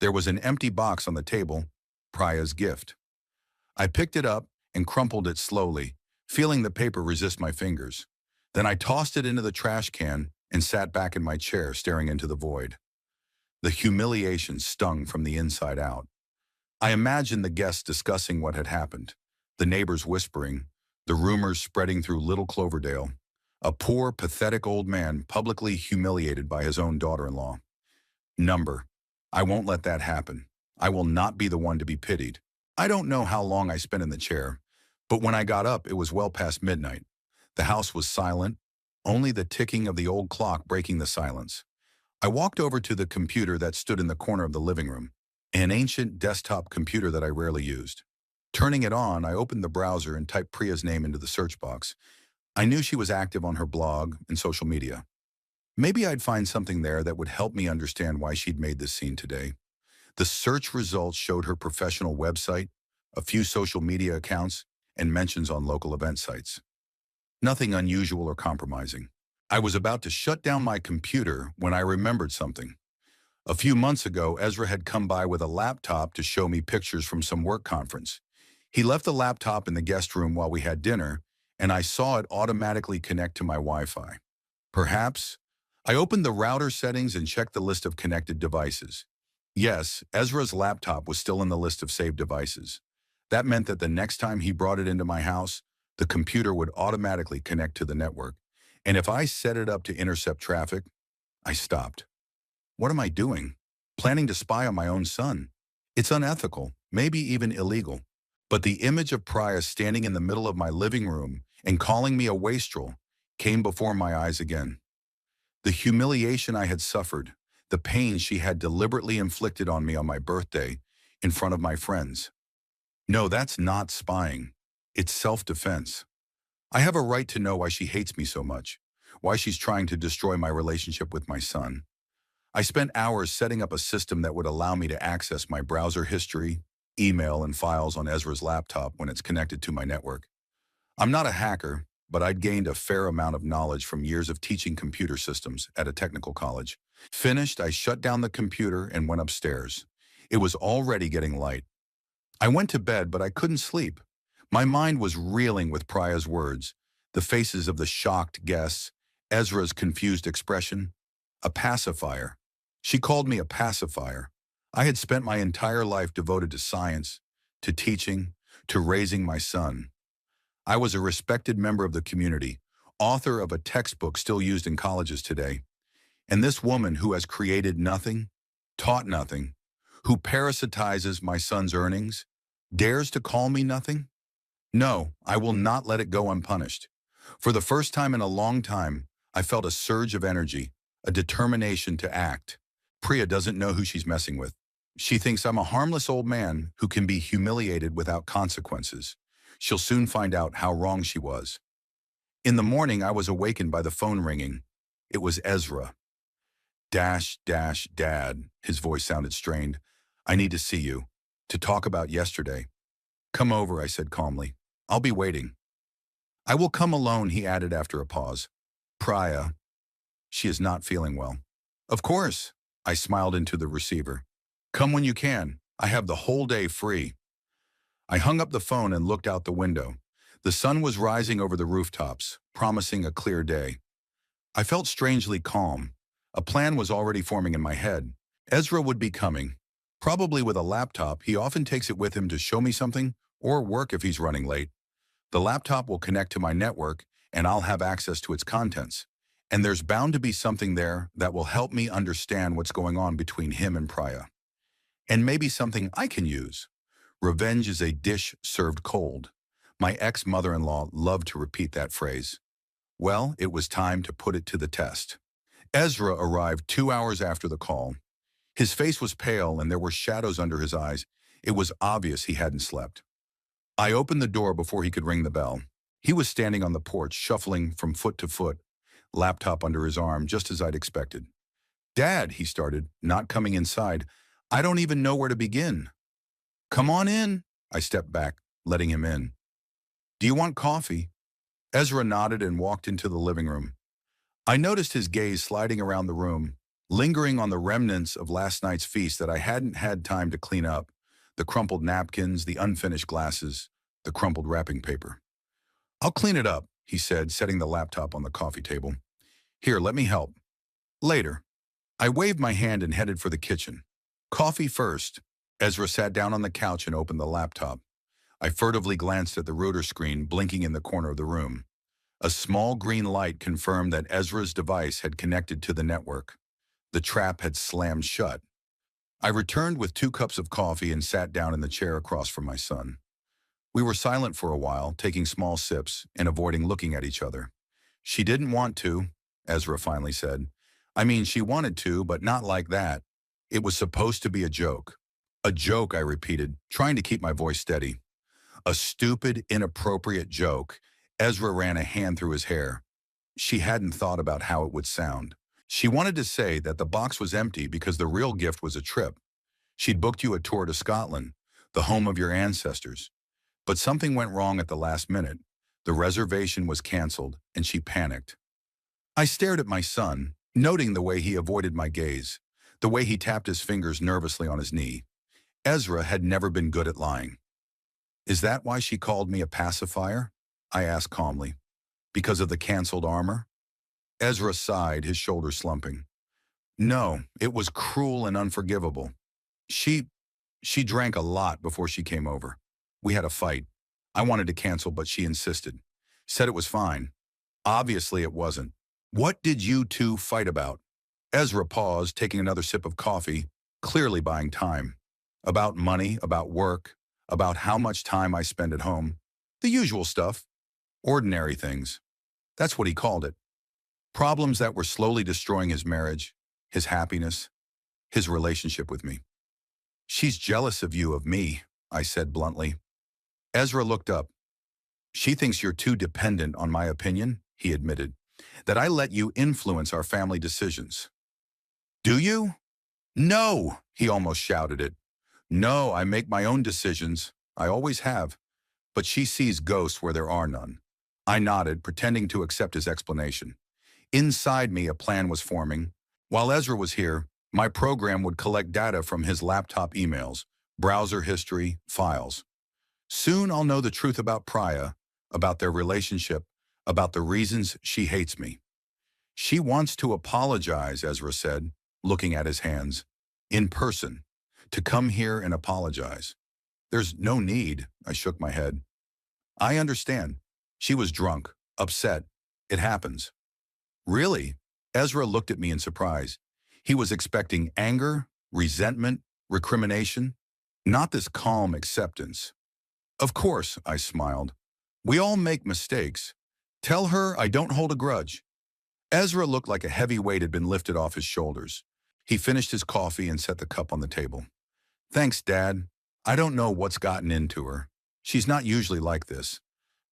There was an empty box on the table, Priya's gift. I picked it up and crumpled it slowly, feeling the paper resist my fingers. Then I tossed it into the trash can and sat back in my chair, staring into the void. The humiliation stung from the inside out. I imagined the guests discussing what had happened, the neighbors whispering, the rumors spreading through Little Cloverdale, a poor, pathetic old man publicly humiliated by his own daughter-in-law. Number, I won't let that happen. I will not be the one to be pitied. I don't know how long I spent in the chair, but when I got up, it was well past midnight. The house was silent, only the ticking of the old clock breaking the silence. I walked over to the computer that stood in the corner of the living room, an ancient desktop computer that I rarely used. Turning it on, I opened the browser and typed Priya's name into the search box. I knew she was active on her blog and social media. Maybe I'd find something there that would help me understand why she'd made this scene today. The search results showed her professional website, a few social media accounts, and mentions on local event sites. Nothing unusual or compromising. I was about to shut down my computer when I remembered something. A few months ago, Ezra had come by with a laptop to show me pictures from some work conference. He left the laptop in the guest room while we had dinner, and I saw it automatically connect to my Wi-Fi. Perhaps, I opened the router settings and checked the list of connected devices. Yes, Ezra's laptop was still in the list of saved devices. That meant that the next time he brought it into my house, the computer would automatically connect to the network. And if I set it up to intercept traffic, I stopped. What am I doing? Planning to spy on my own son. It's unethical, maybe even illegal. But the image of Priya standing in the middle of my living room and calling me a wastrel came before my eyes again. The humiliation I had suffered, the pain she had deliberately inflicted on me on my birthday in front of my friends. No, that's not spying. It's self-defense. I have a right to know why she hates me so much, why she's trying to destroy my relationship with my son. I spent hours setting up a system that would allow me to access my browser history, email, and files on Ezra's laptop when it's connected to my network. I'm not a hacker, but I'd gained a fair amount of knowledge from years of teaching computer systems at a technical college. Finished, I shut down the computer and went upstairs. It was already getting light. I went to bed, but I couldn't sleep. My mind was reeling with Priya's words, the faces of the shocked guests, Ezra's confused expression. A pacifier. She called me a pacifier. I had spent my entire life devoted to science, to teaching, to raising my son. I was a respected member of the community, author of a textbook still used in colleges today. And this woman who has created nothing, taught nothing, who parasitizes my son's earnings, dares to call me nothing? No, I will not let it go unpunished. For the first time in a long time, I felt a surge of energy, a determination to act. Priya doesn't know who she's messing with. She thinks I'm a harmless old man who can be humiliated without consequences. She'll soon find out how wrong she was. In the morning, I was awakened by the phone ringing. It was Ezra. Dad, his voice sounded strained. I need to see you. To talk about yesterday. Come over, I said calmly. I'll be waiting. I will come alone, he added after a pause. Priya. She is not feeling well. Of course, I smiled into the receiver. Come when you can. I have the whole day free. I hung up the phone and looked out the window. The sun was rising over the rooftops, promising a clear day. I felt strangely calm. A plan was already forming in my head. Ezra would be coming. Probably with a laptop, he often takes it with him to show me something or work if he's running late. The laptop will connect to my network and I'll have access to its contents. And there's bound to be something there that will help me understand what's going on between him and Priya. And maybe something I can use. Revenge is a dish served cold. My ex-mother-in-law loved to repeat that phrase. Well, it was time to put it to the test. Ezra arrived 2 hours after the call. His face was pale and there were shadows under his eyes. It was obvious he hadn't slept. I opened the door before he could ring the bell. He was standing on the porch, shuffling from foot to foot, laptop under his arm, just as I'd expected. Dad, he started, not coming inside. I don't even know where to begin. Come on in. I stepped back, letting him in. Do you want coffee? Ezra nodded and walked into the living room. I noticed his gaze sliding around the room, lingering on the remnants of last night's feast that I hadn't had time to clean up, the crumpled napkins, the unfinished glasses, the crumpled wrapping paper. I'll clean it up, he said, setting the laptop on the coffee table. Here, let me help. Later. I waved my hand and headed for the kitchen. Coffee first. Ezra sat down on the couch and opened the laptop. I furtively glanced at the router screen blinking in the corner of the room. A small green light confirmed that Ezra's device had connected to the network. The trap had slammed shut. I returned with 2 cups of coffee and sat down in the chair across from my son. We were silent for a while, taking small sips and avoiding looking at each other. She didn't want to, Ezra finally said. I mean, she wanted to, but not like that. It was supposed to be a joke. A joke, I repeated, trying to keep my voice steady. A stupid, inappropriate joke. Ezra ran a hand through his hair. She hadn't thought about how it would sound. She wanted to say that the box was empty because the real gift was a trip. She'd booked you a tour to Scotland, the home of your ancestors. But something went wrong at the last minute. The reservation was canceled, and she panicked. I stared at my son, noting the way he avoided my gaze, the way he tapped his fingers nervously on his knee. Ezra had never been good at lying. Is that why she called me a pacifier? I asked calmly. Because of the canceled armor? Ezra sighed, his shoulders slumping. No, it was cruel and unforgivable. She, she drank a lot before she came over. We had a fight. I wanted to cancel, but she insisted. Said it was fine. Obviously it wasn't. What did you two fight about? Ezra paused, taking another sip of coffee, clearly buying time. About money, about work, about how much time I spend at home. The usual stuff. Ordinary things. That's what he called it. Problems that were slowly destroying his marriage, his happiness, his relationship with me. She's jealous of me, I said bluntly. Ezra looked up. She thinks you're too dependent on my opinion, he admitted, that I let you influence our family decisions. Do you? No, he almost shouted it. No, I make my own decisions. I always have. But she sees ghosts where there are none. I nodded, pretending to accept his explanation. Inside me, a plan was forming. While Ezra was here, my program would collect data from his laptop emails, browser history, files. Soon I'll know the truth about Priya, about their relationship, about the reasons she hates me. She wants to apologize, Ezra said, looking at his hands. In person. To come here and apologize. There's no need, I shook my head. I understand. She was drunk, upset. It happens. Really? Ezra looked at me in surprise. He was expecting anger, resentment, recrimination, not this calm acceptance. Of course, I smiled. We all make mistakes. Tell her I don't hold a grudge. Ezra looked like a heavy weight had been lifted off his shoulders. He finished his coffee and set the cup on the table. Thanks, Dad. I don't know what's gotten into her. She's not usually like this.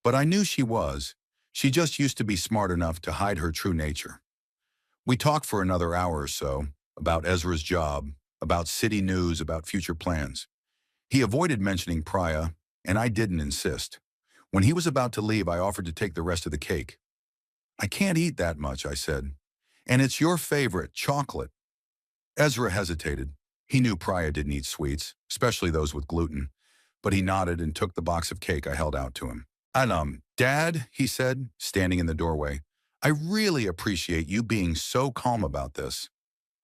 But I knew she was. She just used to be smart enough to hide her true nature. We talked for another hour or so, about Ezra's job, about city news, about future plans. He avoided mentioning Priya, and I didn't insist. When he was about to leave, I offered to take the rest of the cake. I can't eat that much, I said. And it's your favorite, chocolate. Ezra hesitated. He knew Priya didn't eat sweets, especially those with gluten, but he nodded and took the box of cake I held out to him. Dad, he said, standing in the doorway, I really appreciate you being so calm about this.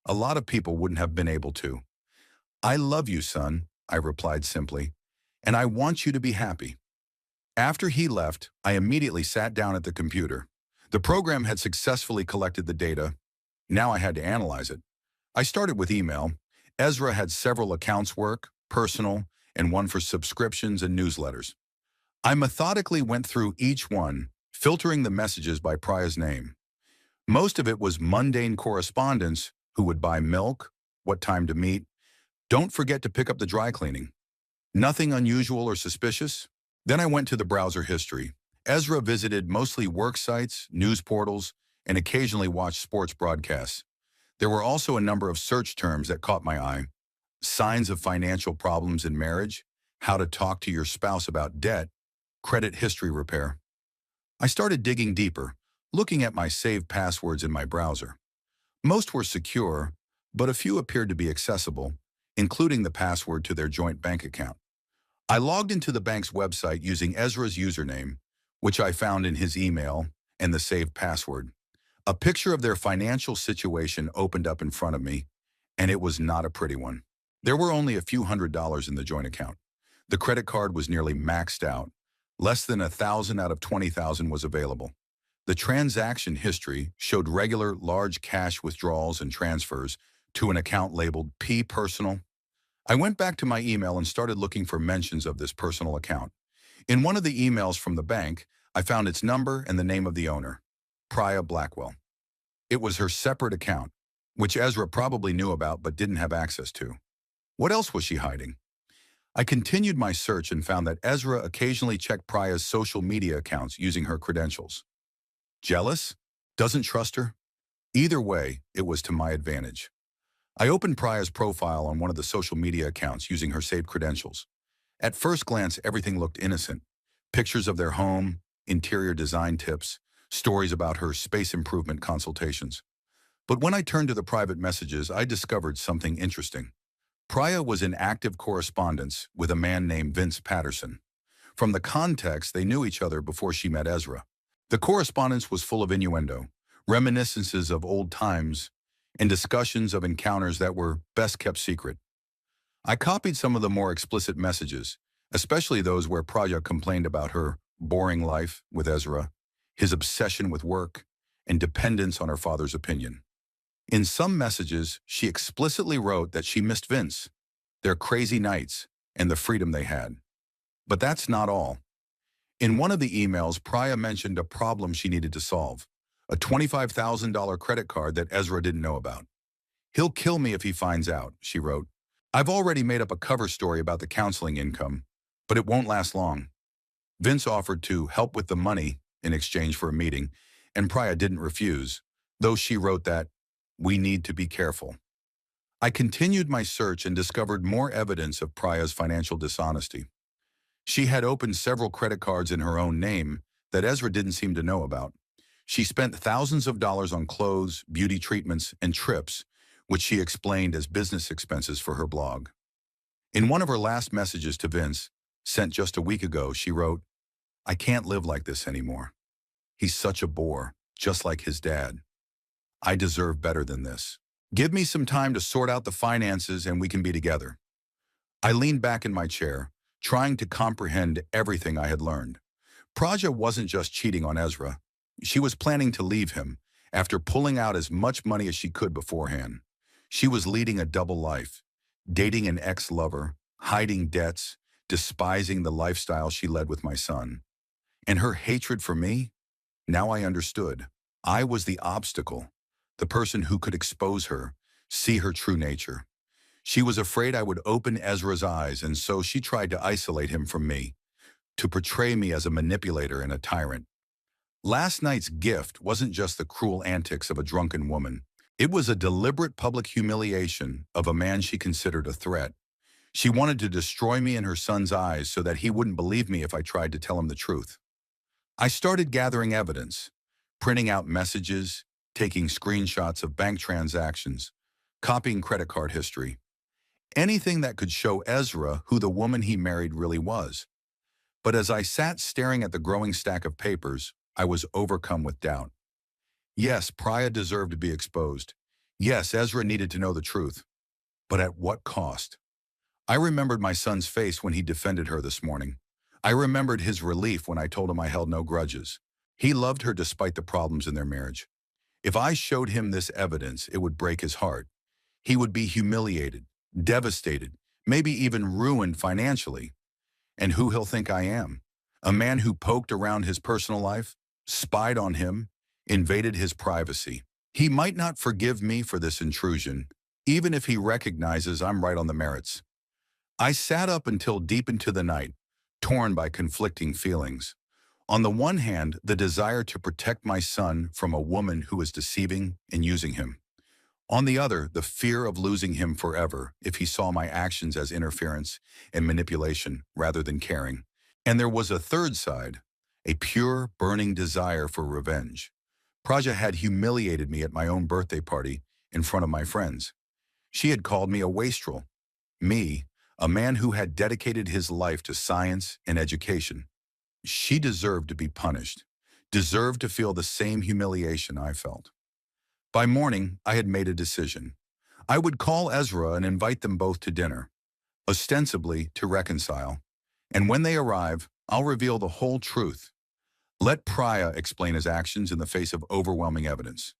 A lot of people wouldn't have been able to. I love you, son, I replied simply, and I want you to be happy. After he left, I immediately sat down at the computer. The program had successfully collected the data. Now I had to analyze it. I started with email. Ezra had several accounts work, personal, and one for subscriptions and newsletters. I methodically went through each one, filtering the messages by Priya's name. Most of it was mundane correspondence: who would buy milk, what time to meet, don't forget to pick up the dry cleaning. Nothing unusual or suspicious. Then I went to the browser history. Ezra visited mostly work sites, news portals, and occasionally watched sports broadcasts. There were also a number of search terms that caught my eye. Signs of financial problems in marriage, how to talk to your spouse about debt, credit history repair. I started digging deeper, looking at my saved passwords in my browser. Most were secure, but a few appeared to be accessible, including the password to their joint bank account. I logged into the bank's website using Ezra's username, which I found in his email, and the saved password. A picture of their financial situation opened up in front of me, and it was not a pretty one. There were only a few $100s in the joint account. The credit card was nearly maxed out. Less than 1,000 out of 20,000 was available. The transaction history showed regular large cash withdrawals and transfers to an account labeled P Personal. I went back to my email and started looking for mentions of this personal account. In one of the emails from the bank, I found its number and the name of the owner, Priya Blackwell. It was her separate account, which Ezra probably knew about but didn't have access to. What else was she hiding? I continued my search and found that Ezra occasionally checked Priya's social media accounts using her credentials. Jealous? Doesn't trust her? Either way, it was to my advantage. I opened Priya's profile on one of the social media accounts using her saved credentials. At first glance, everything looked innocent. Pictures of their home, interior design tips, stories about her space improvement consultations. But when I turned to the private messages, I discovered something interesting. Priya was in active correspondence with a man named Vince Patterson. From the context, they knew each other before she met Ezra. The correspondence was full of innuendo, reminiscences of old times, and discussions of encounters that were best kept secret. I copied some of the more explicit messages, especially those where Praja complained about her boring life with Ezra, his obsession with work, and dependence on her father's opinion. In some messages, she explicitly wrote that she missed Vince, their crazy nights, and the freedom they had. But that's not all. In one of the emails, Priya mentioned a problem she needed to solve, a $25,000 credit card that Ezra didn't know about. "He'll kill me if he finds out," she wrote. "I've already made up a cover story about the counseling income, but it won't last long." Vince offered to help with the money in exchange for a meeting, and Priya didn't refuse, though she wrote that, "We need to be careful." I continued my search and discovered more evidence of Priya's financial dishonesty. She had opened several credit cards in her own name that Ezra didn't seem to know about. She spent thousands of dollars on clothes, beauty treatments, and trips, which she explained as business expenses for her blog. In one of her last messages to Vince, sent just a week ago, she wrote, "I can't live like this anymore. He's such a bore, just like his dad. I deserve better than this. Give me some time to sort out the finances and we can be together." I leaned back in my chair, trying to comprehend everything I had learned. Praja wasn't just cheating on Ezra. She was planning to leave him after pulling out as much money as she could beforehand. She was leading a double life, dating an ex-lover, hiding debts, despising the lifestyle she led with my son. And her hatred for me? Now I understood. I was the obstacle, the person who could expose her, see her true nature. She was afraid I would open Ezra's eyes, and so she tried to isolate him from me, to portray me as a manipulator and a tyrant. Last night's gift wasn't just the cruel antics of a drunken woman. It was a deliberate public humiliation of a man she considered a threat. She wanted to destroy me in her son's eyes so that he wouldn't believe me if I tried to tell him the truth. I started gathering evidence, printing out messages, taking screenshots of bank transactions, copying credit card history. Anything that could show Ezra who the woman he married really was. But as I sat staring at the growing stack of papers, I was overcome with doubt. Yes, Priya deserved to be exposed. Yes, Ezra needed to know the truth. But at what cost? I remembered my son's face when he defended her this morning. I remembered his relief when I told him I held no grudges. He loved her despite the problems in their marriage. If I showed him this evidence, it would break his heart. He would be humiliated, devastated, maybe even ruined financially. And who he'll think I am? A man who poked around his personal life, spied on him, invaded his privacy. He might not forgive me for this intrusion, even if he recognizes I'm right on the merits. I sat up until deep into the night, torn by conflicting feelings. On the one hand, the desire to protect my son from a woman who was deceiving and using him. On the other, the fear of losing him forever if he saw my actions as interference and manipulation rather than caring. And there was a third side, a pure, burning desire for revenge. Praja had humiliated me at my own birthday party in front of my friends. She had called me a wastrel. Me, a man who had dedicated his life to science and education. She deserved to be punished, deserved to feel the same humiliation I felt. By morning, I had made a decision. I would call Ezra and invite them both to dinner, ostensibly to reconcile. And when they arrive, I'll reveal the whole truth. Let Priya explain his actions in the face of overwhelming evidence.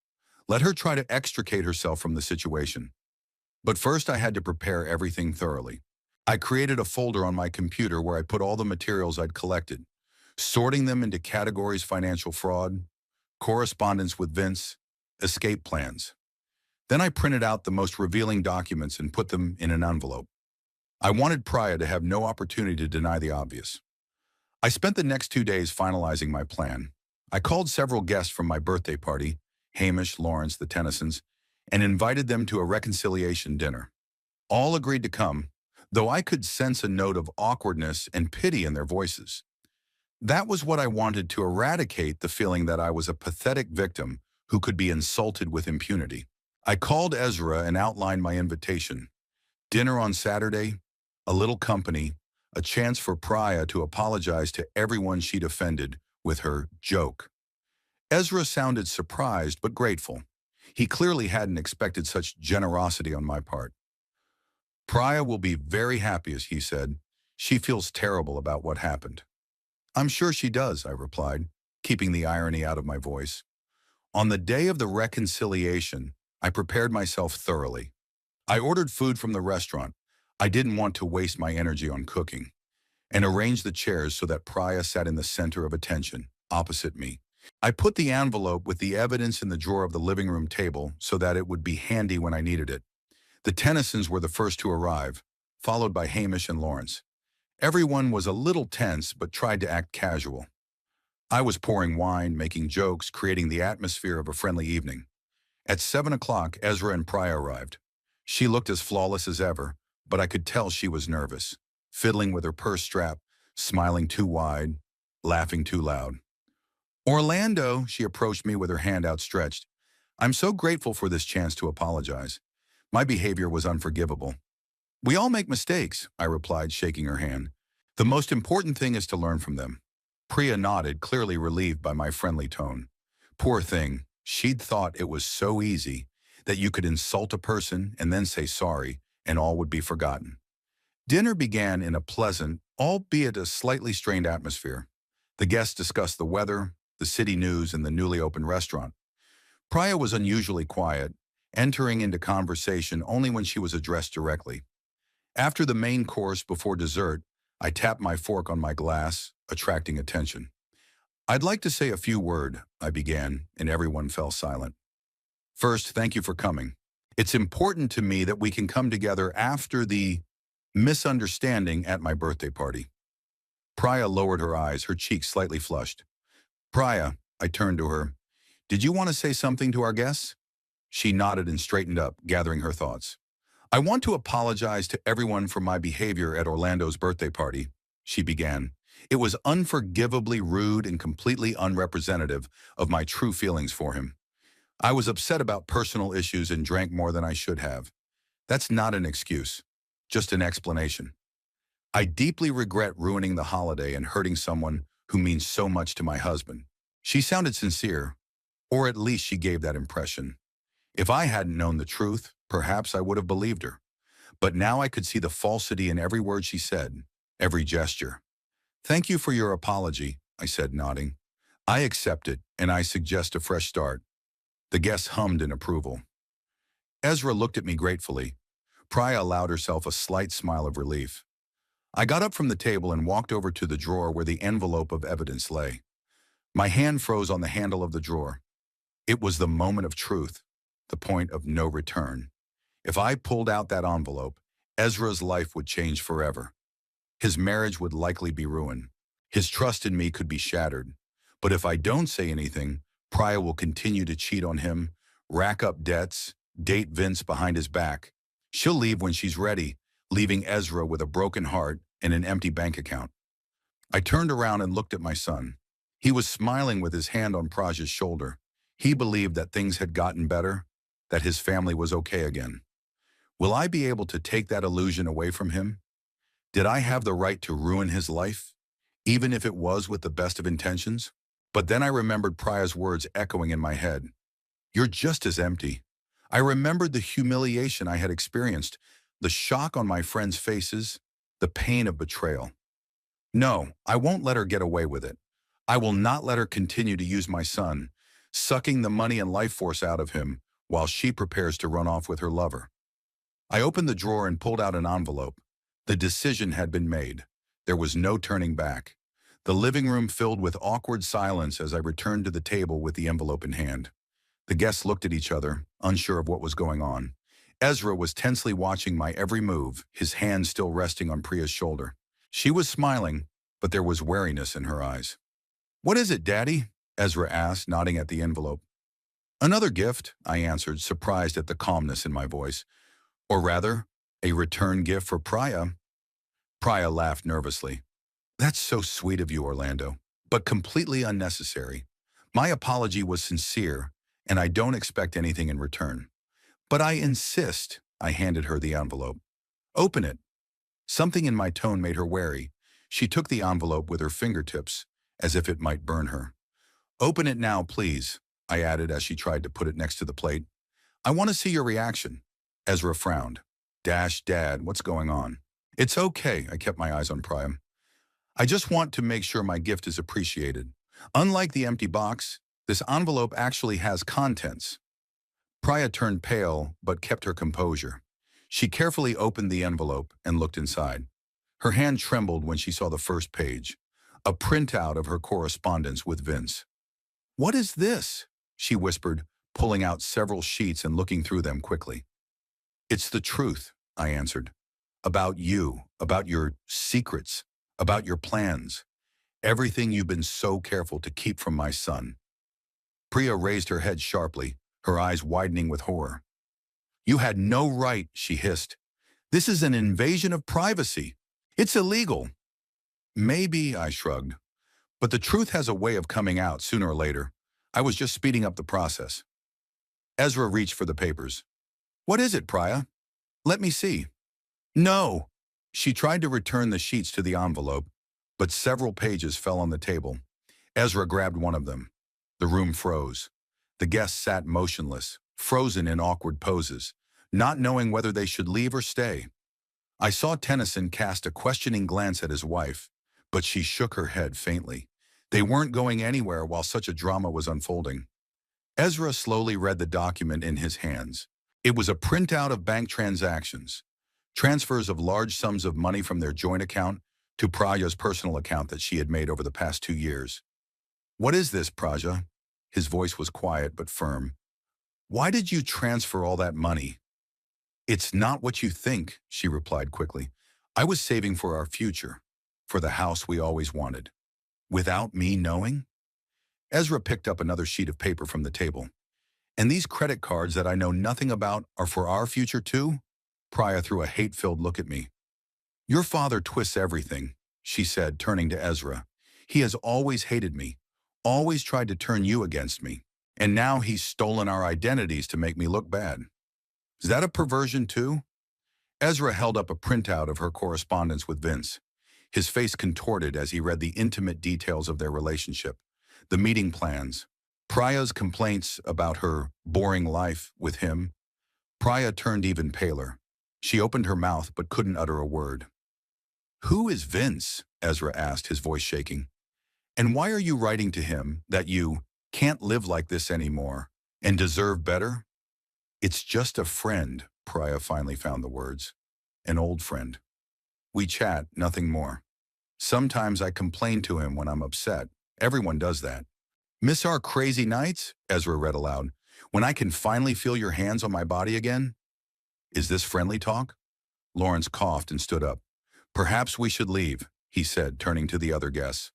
Let her try to extricate herself from the situation. But first, I had to prepare everything thoroughly. I created a folder on my computer where I put all the materials I'd collected, sorting them into categories: financial fraud, correspondence with Vince, escape plans. Then I printed out the most revealing documents and put them in an envelope. I wanted Priya to have no opportunity to deny the obvious. I spent the next 2 days finalizing my plan. I called several guests from my birthday party, Hamish, Lawrence, the Tennysons, and invited them to a reconciliation dinner. All agreed to come, though I could sense a note of awkwardness and pity in their voices. That was what I wanted, to eradicate the feeling that I was a pathetic victim who could be insulted with impunity. I called Ezra and outlined my invitation. Dinner on Saturday, a little company, a chance for Priya to apologize to everyone she'd offended with her joke. Ezra sounded surprised but grateful. He clearly hadn't expected such generosity on my part. Priya will be very happy, as he said. She feels terrible about what happened. I'm sure she does, I replied, keeping the irony out of my voice. On the day of the reconciliation, I prepared myself thoroughly. I ordered food from the restaurant. I didn't want to waste my energy on cooking, and arranged the chairs so that Priya sat in the center of attention, opposite me. I put the envelope with the evidence in the drawer of the living room table so that it would be handy when I needed it. The Tennysons were the first to arrive, followed by Hamish and Lawrence. Everyone was a little tense but tried to act casual. I was pouring wine, making jokes, creating the atmosphere of a friendly evening. At 7 o'clock, Ezra and Priya arrived. She looked as flawless as ever, but I could tell she was nervous, fiddling with her purse strap, smiling too wide, laughing too loud. Orlando, she approached me with her hand outstretched. I'm so grateful for this chance to apologize. My behavior was unforgivable. We all make mistakes, I replied, shaking her hand. The most important thing is to learn from them. Priya nodded, clearly relieved by my friendly tone. Poor thing, she'd thought it was so easy that you could insult a person and then say sorry, and all would be forgotten. Dinner began in a pleasant, albeit a slightly strained atmosphere. The guests discussed the weather, the city news, and the newly opened restaurant. Priya was unusually quiet, entering into conversation only when she was addressed directly. After the main course before dessert, I tapped my fork on my glass, attracting attention. I'd like to say a few words, I began, and everyone fell silent. First, thank you for coming. It's important to me that we can come together after the misunderstanding at my birthday party. Priya lowered her eyes, her cheeks slightly flushed. Priya, I turned to her. Did you want to say something to our guests? She nodded and straightened up, gathering her thoughts. I want to apologize to everyone for my behavior at Orlando's birthday party, she began. It was unforgivably rude and completely unrepresentative of my true feelings for him. I was upset about personal issues and drank more than I should have. That's not an excuse, just an explanation. I deeply regret ruining the holiday and hurting someone who means so much to my husband. She sounded sincere, or at least she gave that impression. If I hadn't known the truth, perhaps I would have believed her. But now I could see the falsity in every word she said, every gesture. Thank you for your apology, I said, nodding. I accept it, and I suggest a fresh start. The guests hummed in approval. Ezra looked at me gratefully. Priya allowed herself a slight smile of relief. I got up from the table and walked over to the drawer where the envelope of evidence lay. My hand froze on the handle of the drawer. It was the moment of truth, the point of no return. If I pulled out that envelope, Ezra's life would change forever. His marriage would likely be ruined. His trust in me could be shattered. But if I don't say anything, Priya will continue to cheat on him, rack up debts, date Vince behind his back. She'll leave when she's ready, leaving Ezra with a broken heart and an empty bank account. I turned around and looked at my son. He was smiling with his hand on Praj's shoulder. He believed that things had gotten better, that his family was okay again. Will I be able to take that illusion away from him? Did I have the right to ruin his life, even if it was with the best of intentions? But then I remembered Priya's words echoing in my head. You're just as empty. I remembered the humiliation I had experienced, the shock on my friends' faces, the pain of betrayal. No, I won't let her get away with it. I will not let her continue to use my son, sucking the money and life force out of him while she prepares to run off with her lover. I opened the drawer and pulled out an envelope. The decision had been made. There was no turning back. The living room filled with awkward silence as I returned to the table with the envelope in hand. The guests looked at each other, unsure of what was going on. Ezra was tensely watching my every move, his hand still resting on Priya's shoulder. She was smiling, but there was wariness in her eyes. What is it, Daddy? Ezra asked, nodding at the envelope. Another gift, I answered, surprised at the calmness in my voice. Or rather, a return gift for Priya. Priya laughed nervously. That's so sweet of you, Orlando, but completely unnecessary. My apology was sincere, and I don't expect anything in return. But I insist, I handed her the envelope. Open it. Something in my tone made her wary. She took the envelope with her fingertips, as if it might burn her. Open it now, please, I added as she tried to put it next to the plate. I want to see your reaction. Ezra frowned. Dad, what's going on? It's okay, I kept my eyes on Priam. I just want to make sure my gift is appreciated. Unlike the empty box, this envelope actually has contents. Priya turned pale, but kept her composure. She carefully opened the envelope and looked inside. Her hand trembled when she saw the first page, a printout of her correspondence with Vince. "What is this?" she whispered, pulling out several sheets and looking through them quickly. "It's the truth," I answered. "About you, about your secrets, about your plans, everything you've been so careful to keep from my son." Priya raised her head sharply, her eyes widening with horror. "You had no right," she hissed. "This is an invasion of privacy. It's illegal." "Maybe," I shrugged, "but the truth has a way of coming out sooner or later. I was just speeding up the process." Ezra reached for the papers. "What is it, Priya?" "Let me see." "No!" She tried to return the sheets to the envelope, but several pages fell on the table. Ezra grabbed one of them. The room froze. The guests sat motionless, frozen in awkward poses, not knowing whether they should leave or stay. I saw Tennyson cast a questioning glance at his wife, but she shook her head faintly. They weren't going anywhere while such a drama was unfolding. Ezra slowly read the document in his hands. It was a printout of bank transactions, transfers of large sums of money from their joint account to Praja's personal account that she had made over the past 2 years. "What is this, Praja?" His voice was quiet but firm. "Why did you transfer all that money?" "It's not what you think," she replied quickly. "I was saving for our future, for the house we always wanted." "Without me knowing?" Ezra picked up another sheet of paper from the table. "And these credit cards that I know nothing about are for our future too?" Priya threw a hate-filled look at me. "Your father twists everything," she said, turning to Ezra. "He has always hated me, always tried to turn you against me, and now he's stolen our identities to make me look bad. Is that a perversion too?" Ezra held up a printout of her correspondence with Vince. His face contorted as he read the intimate details of their relationship, the meeting plans, Priya's complaints about her boring life with him. Priya turned even paler. She opened her mouth but couldn't utter a word. "Who is Vince?" Ezra asked, his voice shaking. "And why are you writing to him that you can't live like this anymore and deserve better?" "It's just a friend," Priya finally found the words. "An old friend. We chat, nothing more. Sometimes I complain to him when I'm upset. Everyone does that." "Miss our crazy nights?" Ezra read aloud. "When I can finally feel your hands on my body again?" "Is this friendly talk?" Lawrence coughed and stood up. "Perhaps we should leave," he said, turning to the other guests.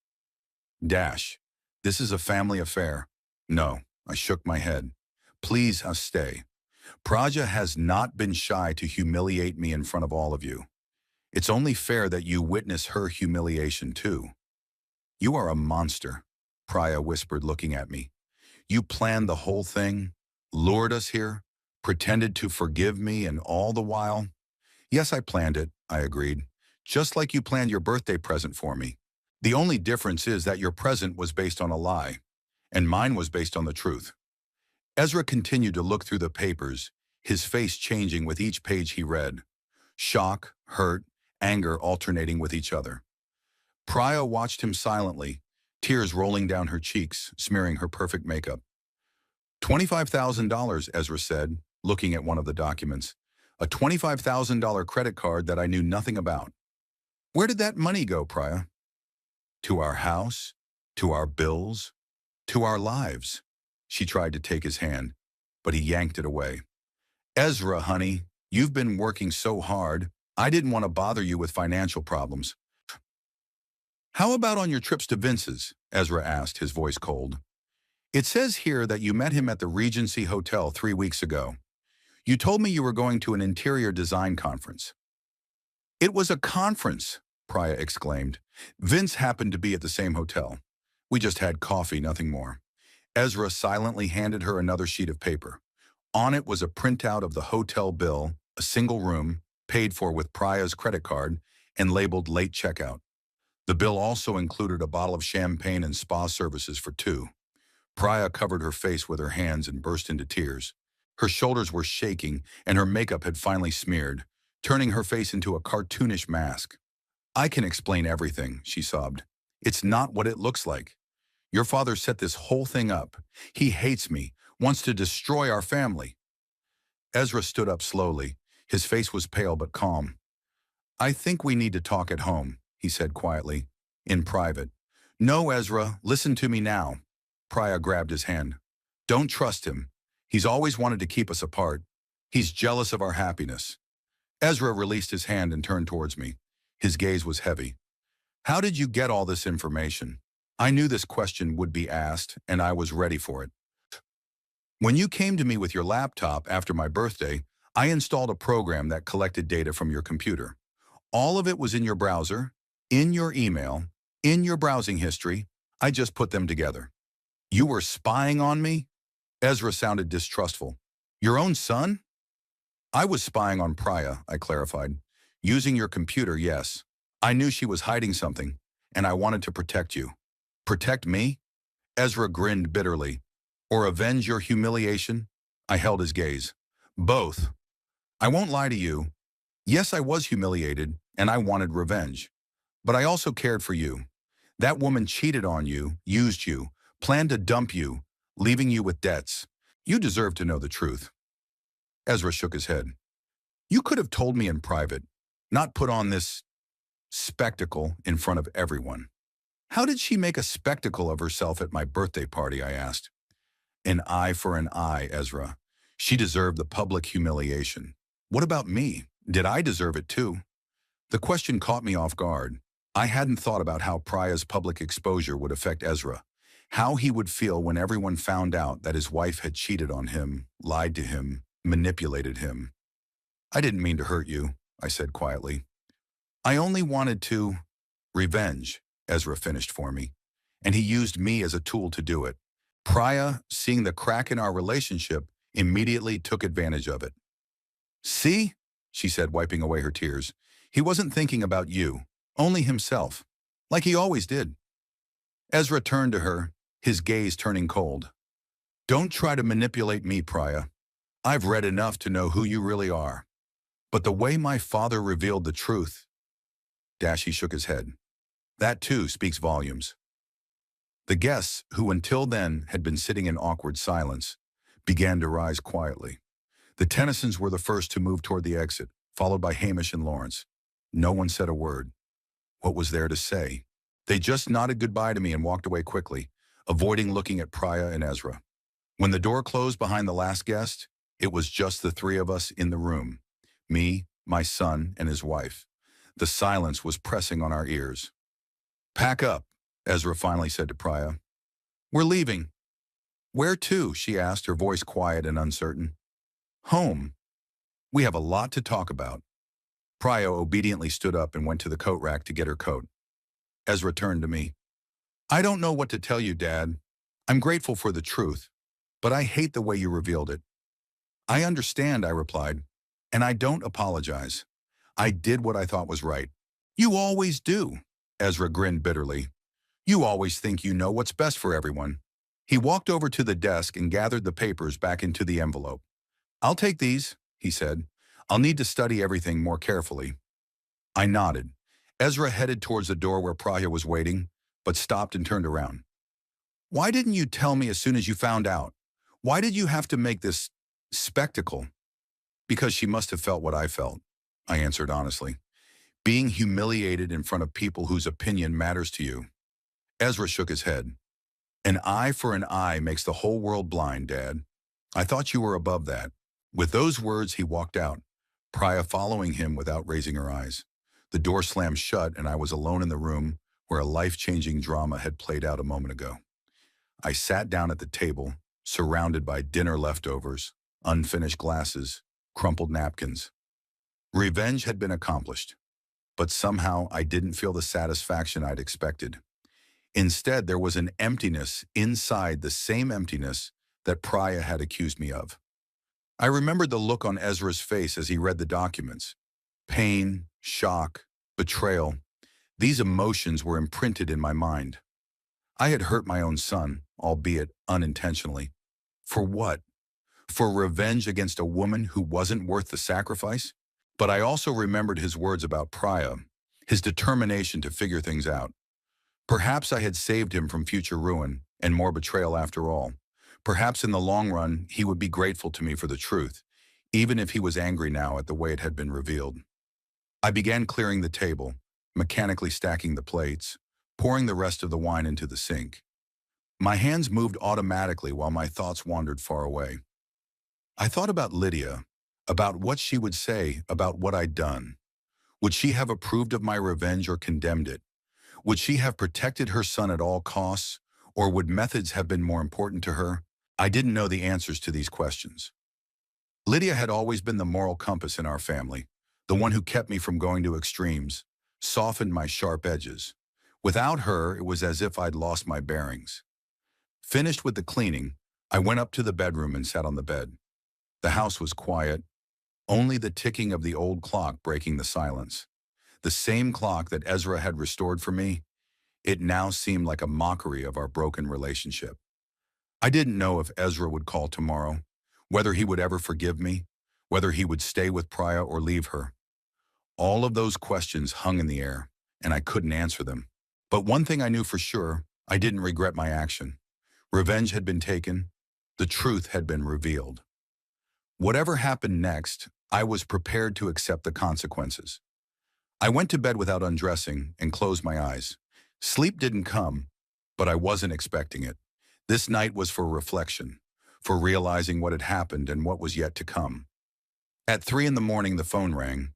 This is a family affair." "No," I shook my head. "Please, stay. Praja has not been shy to humiliate me in front of all of you. It's only fair that you witness her humiliation too." "You are a monster," Priya whispered, looking at me. "You planned the whole thing, lured us here, pretended to forgive me, and all the while—" "Yes, I planned it," I agreed. "Just like you planned your birthday present for me. The only difference is that your present was based on a lie, and mine was based on the truth." Ezra continued to look through the papers, his face changing with each page he read. Shock, hurt, anger alternating with each other. Priya watched him silently, tears rolling down her cheeks, smearing her perfect makeup. $25,000, Ezra said, looking at one of the documents. A $25,000 credit card that I knew nothing about. "Where did that money go, Priya?" "To our house, to our bills, to our lives." She tried to take his hand, but he yanked it away. "Ezra, honey, you've been working so hard. I didn't want to bother you with financial problems." "How about on your trips to Vince's?" Ezra asked, his voice cold. "It says here that you met him at the Regency Hotel 3 weeks ago. You told me you were going to an interior design conference." "It was a conference," Priya exclaimed. "Vince happened to be at the same hotel. We just had coffee, nothing more." Ezra silently handed her another sheet of paper. On it was a printout of the hotel bill, a single room, paid for with Priya's credit card, and labeled late checkout. The bill also included a bottle of champagne and spa services for two. Priya covered her face with her hands and burst into tears. Her shoulders were shaking, and her makeup had finally smeared. turning her face into a cartoonish mask. "I can explain everything," she sobbed. "It's not what it looks like. Your father set this whole thing up. He hates me, wants to destroy our family." Ezra stood up slowly. His face was pale but calm. "I think we need to talk at home," he said quietly, in private. "No, Ezra, listen to me now." Priya grabbed his hand. "Don't trust him. He's always wanted to keep us apart. He's jealous of our happiness." Ezra released his hand and turned towards me. His gaze was heavy. "How did you get all this information?" I knew this question would be asked, and I was ready for it. "When you came to me with your laptop after my birthday, I installed a program that collected data from your computer. All of it was in your browser, in your email, in your browsing history. I just put them together." "You were spying on me?" Ezra sounded distrustful. "Your own son?" "I was spying on Priya," I clarified. "Using your computer, yes. I knew she was hiding something, and I wanted to protect you." "Protect me?" Ezra grinned bitterly. "Or avenge your humiliation?" I held his gaze. "Both. I won't lie to you. Yes, I was humiliated, and I wanted revenge. But I also cared for you. That woman cheated on you, used you, planned to dump you, leaving you with debts. You deserve to know the truth." Ezra shook his head. "You could have told me in private, not put on this spectacle in front of everyone." "How did she make a spectacle of herself at my birthday party?" I asked. "An eye for an eye, Ezra. She deserved the public humiliation. What about me? Did I deserve it too?" The question caught me off guard. I hadn't thought about how Priya's public exposure would affect Ezra, how he would feel when everyone found out that his wife had cheated on him, lied to him, manipulated him. "I didn't mean to hurt you," I said quietly. "I only wanted to—" "Revenge," Ezra finished for me, "and he used me as a tool to do it. Priya, seeing the crack in our relationship, immediately took advantage of it." "See?" she said, wiping away her tears. "He wasn't thinking about you, only himself, like he always did." Ezra turned to her, his gaze turning cold. "Don't try to manipulate me, Priya. I've read enough to know who you really are. But the way my father revealed the truth—" He shook his head. "That too speaks volumes." The guests, who until then had been sitting in awkward silence, began to rise quietly. The Tennysons were the first to move toward the exit, followed by Hamish and Lawrence. No one said a word. What was there to say? They just nodded goodbye to me and walked away quickly, avoiding looking at Priya and Ezra. When the door closed behind the last guest, it was just the three of us in the room. Me, my son, and his wife. The silence was pressing on our ears. "Pack up," Ezra finally said to Priya. "We're leaving." "Where to?" she asked, her voice quiet and uncertain. "Home. We have a lot to talk about." Priya obediently stood up and went to the coat rack to get her coat. Ezra turned to me. "I don't know what to tell you, Dad. I'm grateful for the truth, but I hate the way you revealed it." "I understand," I replied, "and I don't apologize. I did what I thought was right." "You always do," Ezra grinned bitterly. "You always think you know what's best for everyone." He walked over to the desk and gathered the papers back into the envelope. "I'll take these," he said. "I'll need to study everything more carefully." I nodded. Ezra headed towards the door where Priya was waiting, but stopped and turned around. "Why didn't you tell me as soon as you found out? Why did you have to make this spectacle?" "Because she must have felt what I felt," I answered honestly. "Being humiliated in front of people whose opinion matters to you." Ezra shook his head. "An eye for an eye makes the whole world blind, Dad. I thought you were above that." With those words, he walked out, Priya following him without raising her eyes. The door slammed shut, and I was alone in the room where a life-changing drama had played out a moment ago. I sat down at the table, surrounded by dinner leftovers, unfinished glasses, crumpled napkins. Revenge had been accomplished, but somehow I didn't feel the satisfaction I'd expected. Instead, there was an emptiness inside the same emptiness that Priya had accused me of. I remembered the look on Ezra's face as he read the documents. Pain, shock, betrayal. These emotions were imprinted in my mind. I had hurt my own son, albeit unintentionally. For what? For revenge against a woman who wasn't worth the sacrifice? But I also remembered his words about Priya, his determination to figure things out. Perhaps I had saved him from future ruin and more betrayal after all. Perhaps in the long run, he would be grateful to me for the truth, even if he was angry now at the way it had been revealed. I began clearing the table, mechanically stacking the plates, pouring the rest of the wine into the sink. My hands moved automatically while my thoughts wandered far away. I thought about Lydia, about what she would say about what I'd done. Would she have approved of my revenge or condemned it? Would she have protected her son at all costs, or would methods have been more important to her? I didn't know the answers to these questions. Lydia had always been the moral compass in our family, the one who kept me from going to extremes, softened my sharp edges. Without her, it was as if I'd lost my bearings. Finished with the cleaning, I went up to the bedroom and sat on the bed. The house was quiet, only the ticking of the old clock breaking the silence. The same clock that Ezra had restored for me, it now seemed like a mockery of our broken relationship. I didn't know if Ezra would call tomorrow, whether he would ever forgive me, whether he would stay with Priya or leave her. All of those questions hung in the air, and I couldn't answer them. But one thing I knew for sure, I didn't regret my action. Revenge had been taken. The truth had been revealed. Whatever happened next, I was prepared to accept the consequences. I went to bed without undressing and closed my eyes. Sleep didn't come, but I wasn't expecting it. This night was for reflection, for realizing what had happened and what was yet to come. At 3 in the morning, the phone rang.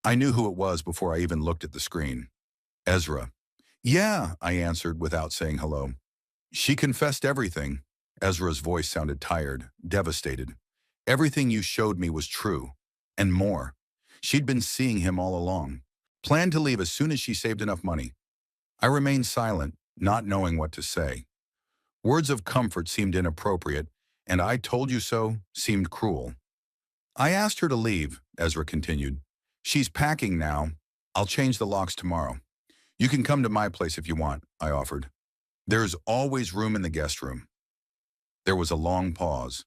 I knew who it was before I even looked at the screen. Ezra. Yeah, I answered without saying hello. She confessed everything. Ezra's voice sounded tired, devastated. Everything you showed me was true, and more. She'd been seeing him all along. Planned to leave as soon as she saved enough money. I remained silent, not knowing what to say. Words of comfort seemed inappropriate, and I told you so seemed cruel. I asked her to leave, Ezra continued. She's packing now. I'll change the locks tomorrow. You can come to my place if you want, I offered. There's always room in the guest room. There was a long pause.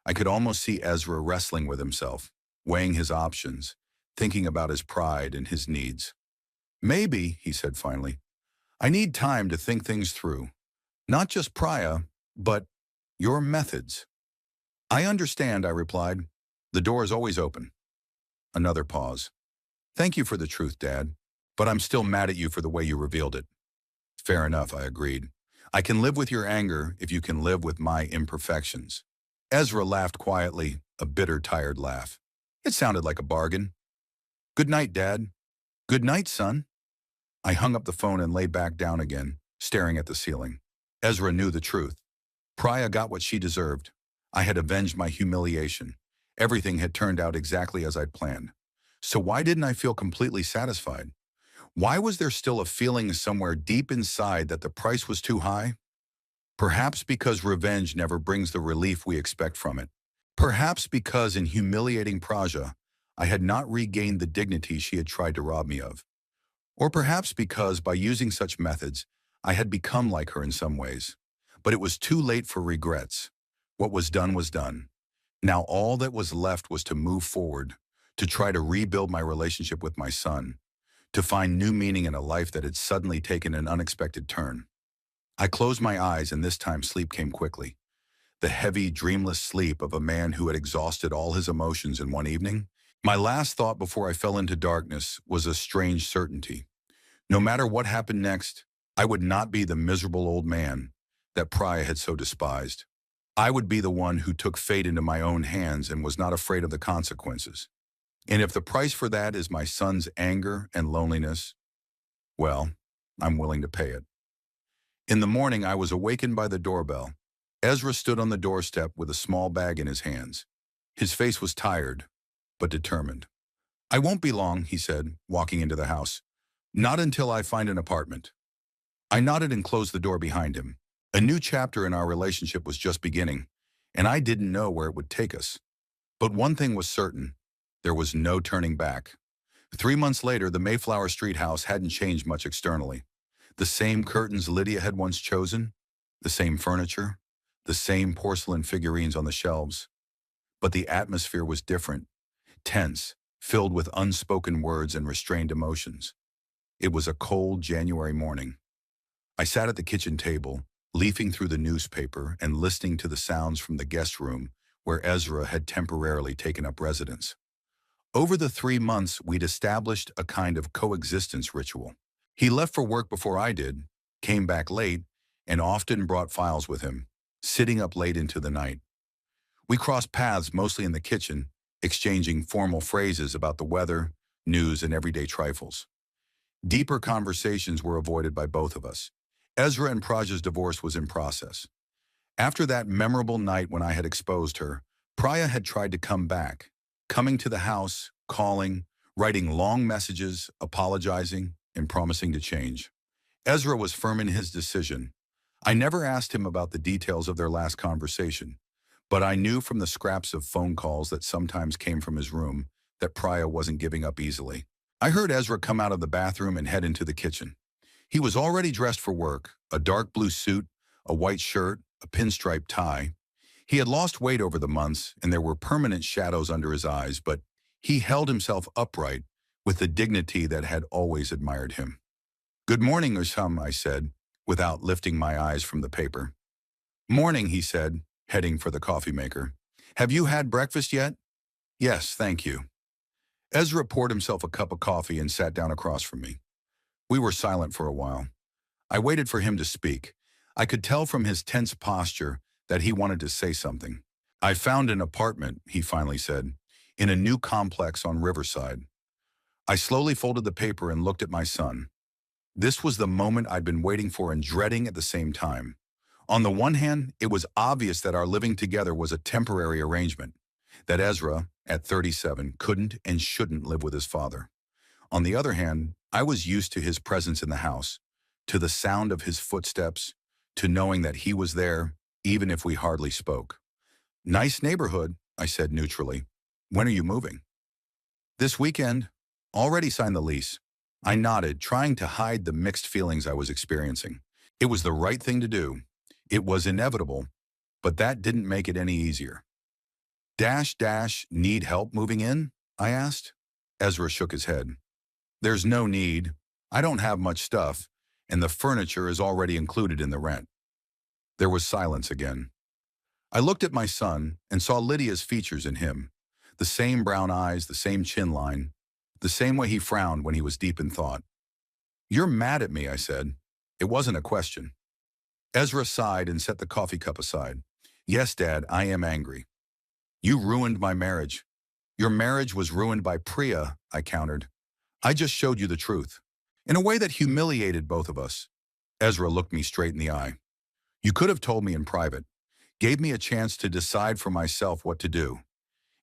I could almost see Ezra wrestling with himself, weighing his options, thinking about his pride and his needs. Maybe, he said finally, I need time to think things through. Not just Priya, but your methods. I understand, I replied. The door is always open. Another pause. Thank you for the truth, Dad, but I'm still mad at you for the way you revealed it. Fair enough, I agreed. I can live with your anger if you can live with my imperfections. Ezra laughed quietly, a bitter, tired laugh. It sounded like a bargain. Good night, Dad. Good night, son. I hung up the phone and lay back down again, staring at the ceiling. Ezra knew the truth. Priya got what she deserved. I had avenged my humiliation. Everything had turned out exactly as I'd planned. So why didn't I feel completely satisfied? Why was there still a feeling somewhere deep inside that the price was too high? Perhaps because revenge never brings the relief we expect from it. Perhaps because in humiliating Praja, I had not regained the dignity she had tried to rob me of. Or perhaps because by using such methods, I had become like her in some ways. But it was too late for regrets. What was done was done. Now all that was left was to move forward, to try to rebuild my relationship with my son, to find new meaning in a life that had suddenly taken an unexpected turn. I closed my eyes, and this time sleep came quickly. The heavy, dreamless sleep of a man who had exhausted all his emotions in one evening. My last thought before I fell into darkness was a strange certainty. No matter what happened next, I would not be the miserable old man that Priya had so despised. I would be the one who took fate into my own hands and was not afraid of the consequences. And if the price for that is my son's anger and loneliness, well, I'm willing to pay it. In the morning, I was awakened by the doorbell. Ezra stood on the doorstep with a small bag in his hands. His face was tired, but determined. I won't be long, he said, walking into the house. Not until I find an apartment. I nodded and closed the door behind him. A new chapter in our relationship was just beginning, and I didn't know where it would take us. But one thing was certain. There was no turning back. 3 months later, the Mayflower Street house hadn't changed much externally. The same curtains Lydia had once chosen, the same furniture, the same porcelain figurines on the shelves. But the atmosphere was different, tense, filled with unspoken words and restrained emotions. It was a cold January morning. I sat at the kitchen table, leafing through the newspaper and listening to the sounds from the guest room where Ezra had temporarily taken up residence. Over the 3 months, we'd established a kind of coexistence ritual. He left for work before I did, came back late, and often brought files with him, sitting up late into the night. We crossed paths mostly in the kitchen, exchanging formal phrases about the weather, news, and everyday trifles. Deeper conversations were avoided by both of us. Ezra and Praja's divorce was in process. After that memorable night when I had exposed her, Priya had tried to come back, coming to the house, calling, writing long messages, apologizing, and promising to change. Ezra was firm in his decision. I never asked him about the details of their last conversation, but I knew from the scraps of phone calls that sometimes came from his room that Priya wasn't giving up easily. I heard Ezra come out of the bathroom and head into the kitchen. He was already dressed for work, a dark blue suit, a white shirt, a pinstripe tie. He had lost weight over the months, and there were permanent shadows under his eyes, but he held himself upright with the dignity that had always admired him. "Good morning, Usam," I said, without lifting my eyes from the paper. "Morning," he said, heading for the coffee maker. "Have you had breakfast yet?" "Yes, thank you." Ezra poured himself a cup of coffee and sat down across from me. We were silent for a while. I waited for him to speak. I could tell from his tense posture that he wanted to say something. "I found an apartment," he finally said, "in a new complex on Riverside." I slowly folded the paper and looked at my son. This was the moment I'd been waiting for and dreading at the same time. On the one hand, it was obvious that our living together was a temporary arrangement, that Ezra, at 37, couldn't and shouldn't live with his father. On the other hand, I was used to his presence in the house, to the sound of his footsteps, to knowing that he was there, even if we hardly spoke. "Nice neighborhood," I said neutrally. "When are you moving?" "This weekend. Already signed the lease." I nodded, trying to hide the mixed feelings I was experiencing. It was the right thing to do. It was inevitable, but that didn't make it any easier. Need help moving in?" I asked. Ezra shook his head. "There's no need. I don't have much stuff, and the furniture is already included in the rent." There was silence again. I looked at my son and saw Lydia's features in him. The same brown eyes, the same chin line, the same way he frowned when he was deep in thought. "You're mad at me," I said. It wasn't a question. Ezra sighed and set the coffee cup aside. "Yes, Dad, I am angry. You ruined my marriage." "Your marriage was ruined by Priya," I countered. "I just showed you the truth, in a way that humiliated both of us." Ezra looked me straight in the eye. "You could have told me in private, gave me a chance to decide for myself what to do.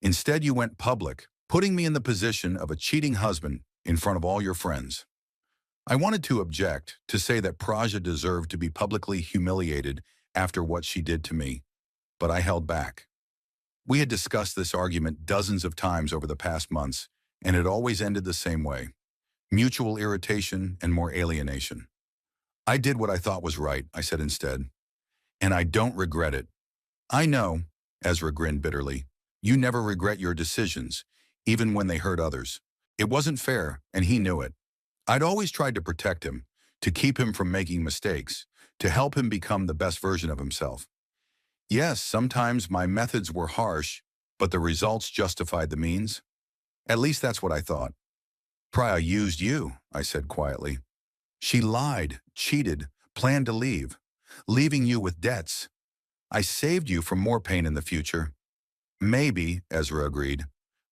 Instead, you went public, putting me in the position of a cheating husband in front of all your friends." I wanted to object, to say that Praja deserved to be publicly humiliated after what she did to me, but I held back. We had discussed this argument dozens of times over the past months, and it always ended the same way: mutual irritation and more alienation. "I did what I thought was right," I said instead, "and I don't regret it." "I know," Ezra grinned bitterly. "You never regret your decisions, even when they hurt others. It wasn't fair, and he knew it. I'd always tried to protect him, to keep him from making mistakes, to help him become the best version of himself. Yes, sometimes my methods were harsh, but the results justified the means. At least that's what I thought." "Priya used you," I said quietly. "She lied, cheated, planned to leave, leaving you with debts. I saved you from more pain in the future." "Maybe," Ezra agreed,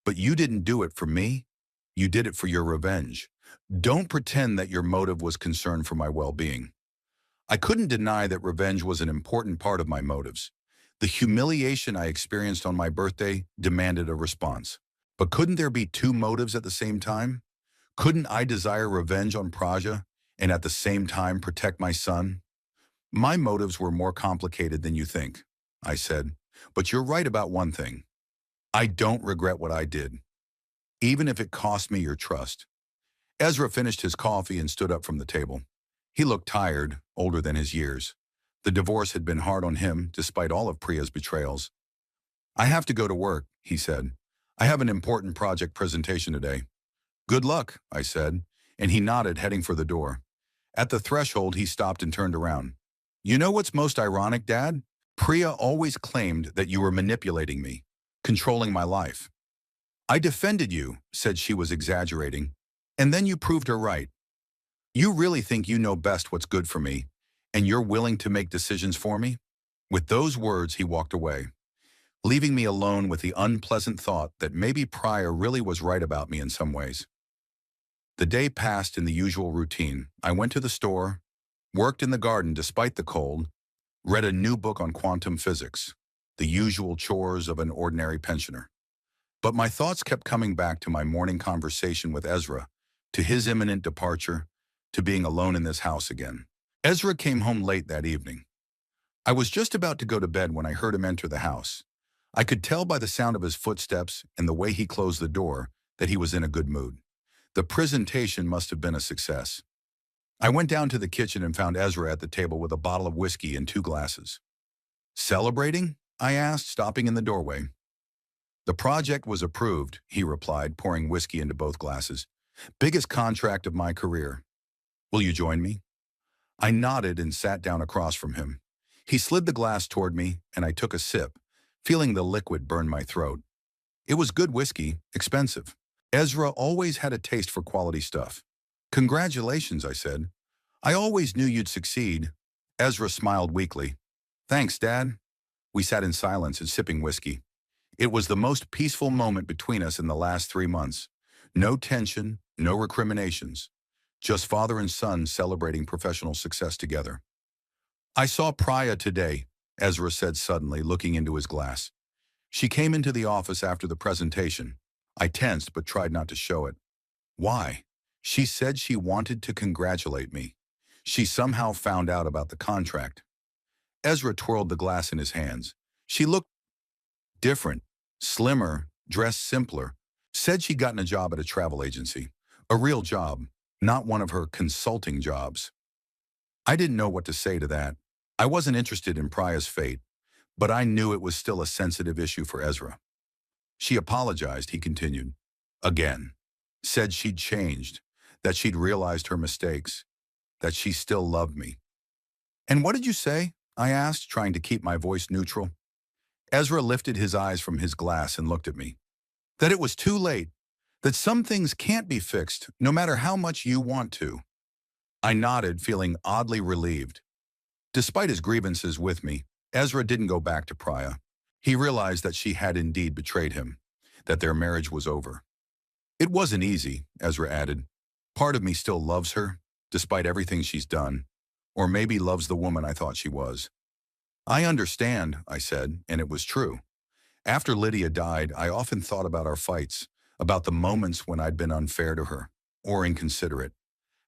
"but you didn't do it for me. You did it for your revenge. Don't pretend that your motive was concern for my well-being." I couldn't deny that revenge was an important part of my motives. The humiliation I experienced on my birthday demanded a response. But couldn't there be two motives at the same time? Couldn't I desire revenge on Praja and at the same time protect my son? "My motives were more complicated than you think," I said. "But you're right about one thing. I don't regret what I did, even if it cost me your trust." Ezra finished his coffee and stood up from the table. He looked tired, older than his years. The divorce had been hard on him, despite all of Priya's betrayals. "I have to go to work," he said. I have an important project presentation today. Good luck, I said, and he nodded, heading for the door. At the threshold, he stopped and turned around. You know what's most ironic, Dad? Priya always claimed that you were manipulating me, controlling my life. I defended you, said she was exaggerating, and then you proved her right. You really think you know best what's good for me, and you're willing to make decisions for me? With those words, he walked away, leaving me alone with the unpleasant thought that maybe Priya really was right about me in some ways. The day passed in the usual routine. I went to the store, worked in the garden despite the cold, read a new book on quantum physics, the usual chores of an ordinary pensioner. But my thoughts kept coming back to my morning conversation with Ezra, to his imminent departure, to being alone in this house again. Ezra came home late that evening. I was just about to go to bed when I heard him enter the house. I could tell by the sound of his footsteps and the way he closed the door that he was in a good mood. The presentation must have been a success. I went down to the kitchen and found Ezra at the table with a bottle of whiskey and 2 glasses. Celebrating? I asked, stopping in the doorway. The project was approved, he replied, pouring whiskey into both glasses. Biggest contract of my career. Will you join me? I nodded and sat down across from him. He slid the glass toward me, and I took a sip, feeling the liquid burn my throat. It was good whiskey, expensive. Ezra always had a taste for quality stuff. Congratulations, I said. I always knew you'd succeed. Ezra smiled weakly. Thanks, Dad. We sat in silence and sipping whiskey. It was the most peaceful moment between us in the last 3 months. No tension, no recriminations. Just father and son celebrating professional success together. I saw Priya today, Ezra said suddenly, looking into his glass. She came into the office after the presentation. I tensed but tried not to show it. Why? She said she wanted to congratulate me. She somehow found out about the contract. Ezra twirled the glass in his hands. She looked different, slimmer, dressed simpler. Said she'd gotten a job at a travel agency. A real job, not one of her consulting jobs. I didn't know what to say to that. I wasn't interested in Priya's fate, but I knew it was still a sensitive issue for Ezra. She apologized, he continued. Again. Said she'd changed, that she'd realized her mistakes, that she still loved me. And what did you say? I asked, trying to keep my voice neutral. Ezra lifted his eyes from his glass and looked at me. That it was too late, that some things can't be fixed, no matter how much you want to. I nodded, feeling oddly relieved. Despite his grievances with me, Ezra didn't go back to Priya. He realized that she had indeed betrayed him, that their marriage was over. It wasn't easy, Ezra added. Part of me still loves her, despite everything she's done, or maybe loves the woman I thought she was. I understand, I said, and it was true. After Lydia died, I often thought about our fights, about the moments when I'd been unfair to her, or inconsiderate.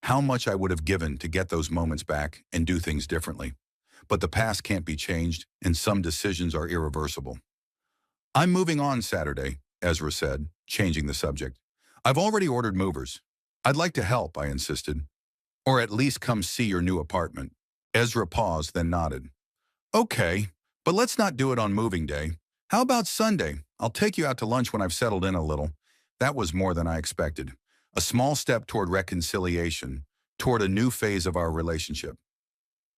How much I would have given to get those moments back and do things differently. But the past can't be changed, and some decisions are irreversible. I'm moving on Saturday, Ezra said, changing the subject. I've already ordered movers. I'd like to help, I insisted. Or at least come see your new apartment. Ezra paused, then nodded. Okay, but let's not do it on moving day. How about Sunday? I'll take you out to lunch when I've settled in a little. That was more than I expected. A small step toward reconciliation, toward a new phase of our relationship.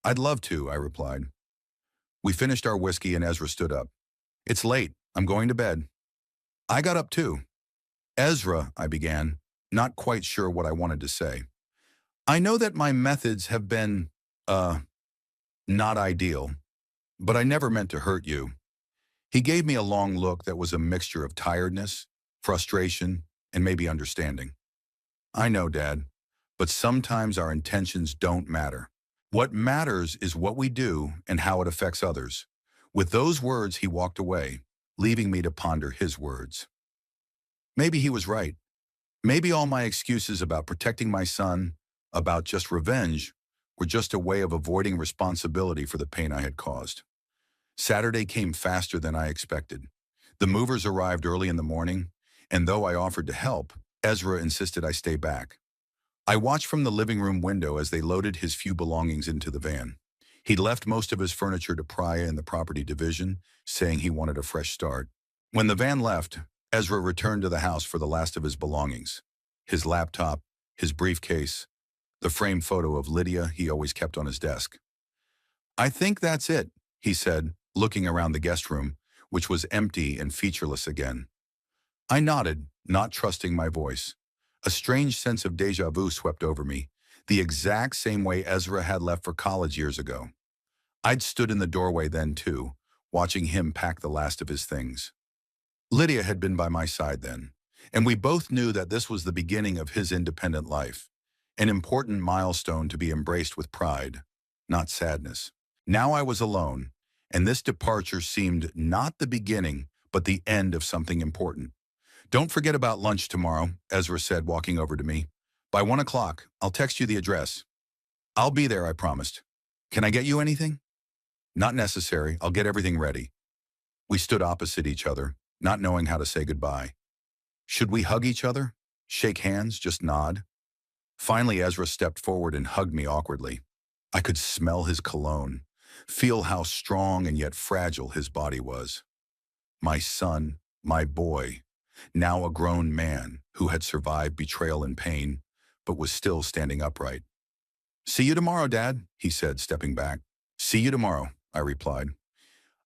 I'd love to, I replied. We finished our whiskey and Ezra stood up. It's late. I'm going to bed. I got up too. Ezra, I began, not quite sure what I wanted to say. I know that my methods have been, not ideal, but I never meant to hurt you. He gave me a long look that was a mixture of tiredness, frustration, and maybe understanding. I know, Dad, but sometimes our intentions don't matter. What matters is what we do and how it affects others. With those words, he walked away, leaving me to ponder his words. Maybe he was right. Maybe all my excuses about protecting my son, about just revenge, were just a way of avoiding responsibility for the pain I had caused. Saturday came faster than I expected. The movers arrived early in the morning, and though I offered to help, Ezra insisted I stay back. I watched from the living room window as they loaded his few belongings into the van. He'd left most of his furniture to Priya in the property division, saying he wanted a fresh start. When the van left, Ezra returned to the house for the last of his belongings. His laptop, his briefcase, the framed photo of Lydia he always kept on his desk. "I think that's it," he said, looking around the guest room, which was empty and featureless again. I nodded, not trusting my voice. A strange sense of déjà vu swept over me, the exact same way Ezra had left for college years ago. I'd stood in the doorway then too, watching him pack the last of his things. Lydia had been by my side then, and we both knew that this was the beginning of his independent life, an important milestone to be embraced with pride, not sadness. Now I was alone, and this departure seemed not the beginning, but the end of something important. "Don't forget about lunch tomorrow," Ezra said, walking over to me. "By 1 o'clock, I'll text you the address." "I'll be there," I promised. "Can I get you anything?" "Not necessary. I'll get everything ready." We stood opposite each other, not knowing how to say goodbye. Should we hug each other? Shake hands? Just nod? Finally, Ezra stepped forward and hugged me awkwardly. I could smell his cologne, feel how strong and yet fragile his body was. My son, my boy, now a grown man who had survived betrayal and pain, but was still standing upright. "See you tomorrow, Dad," he said, stepping back. "See you tomorrow," I replied.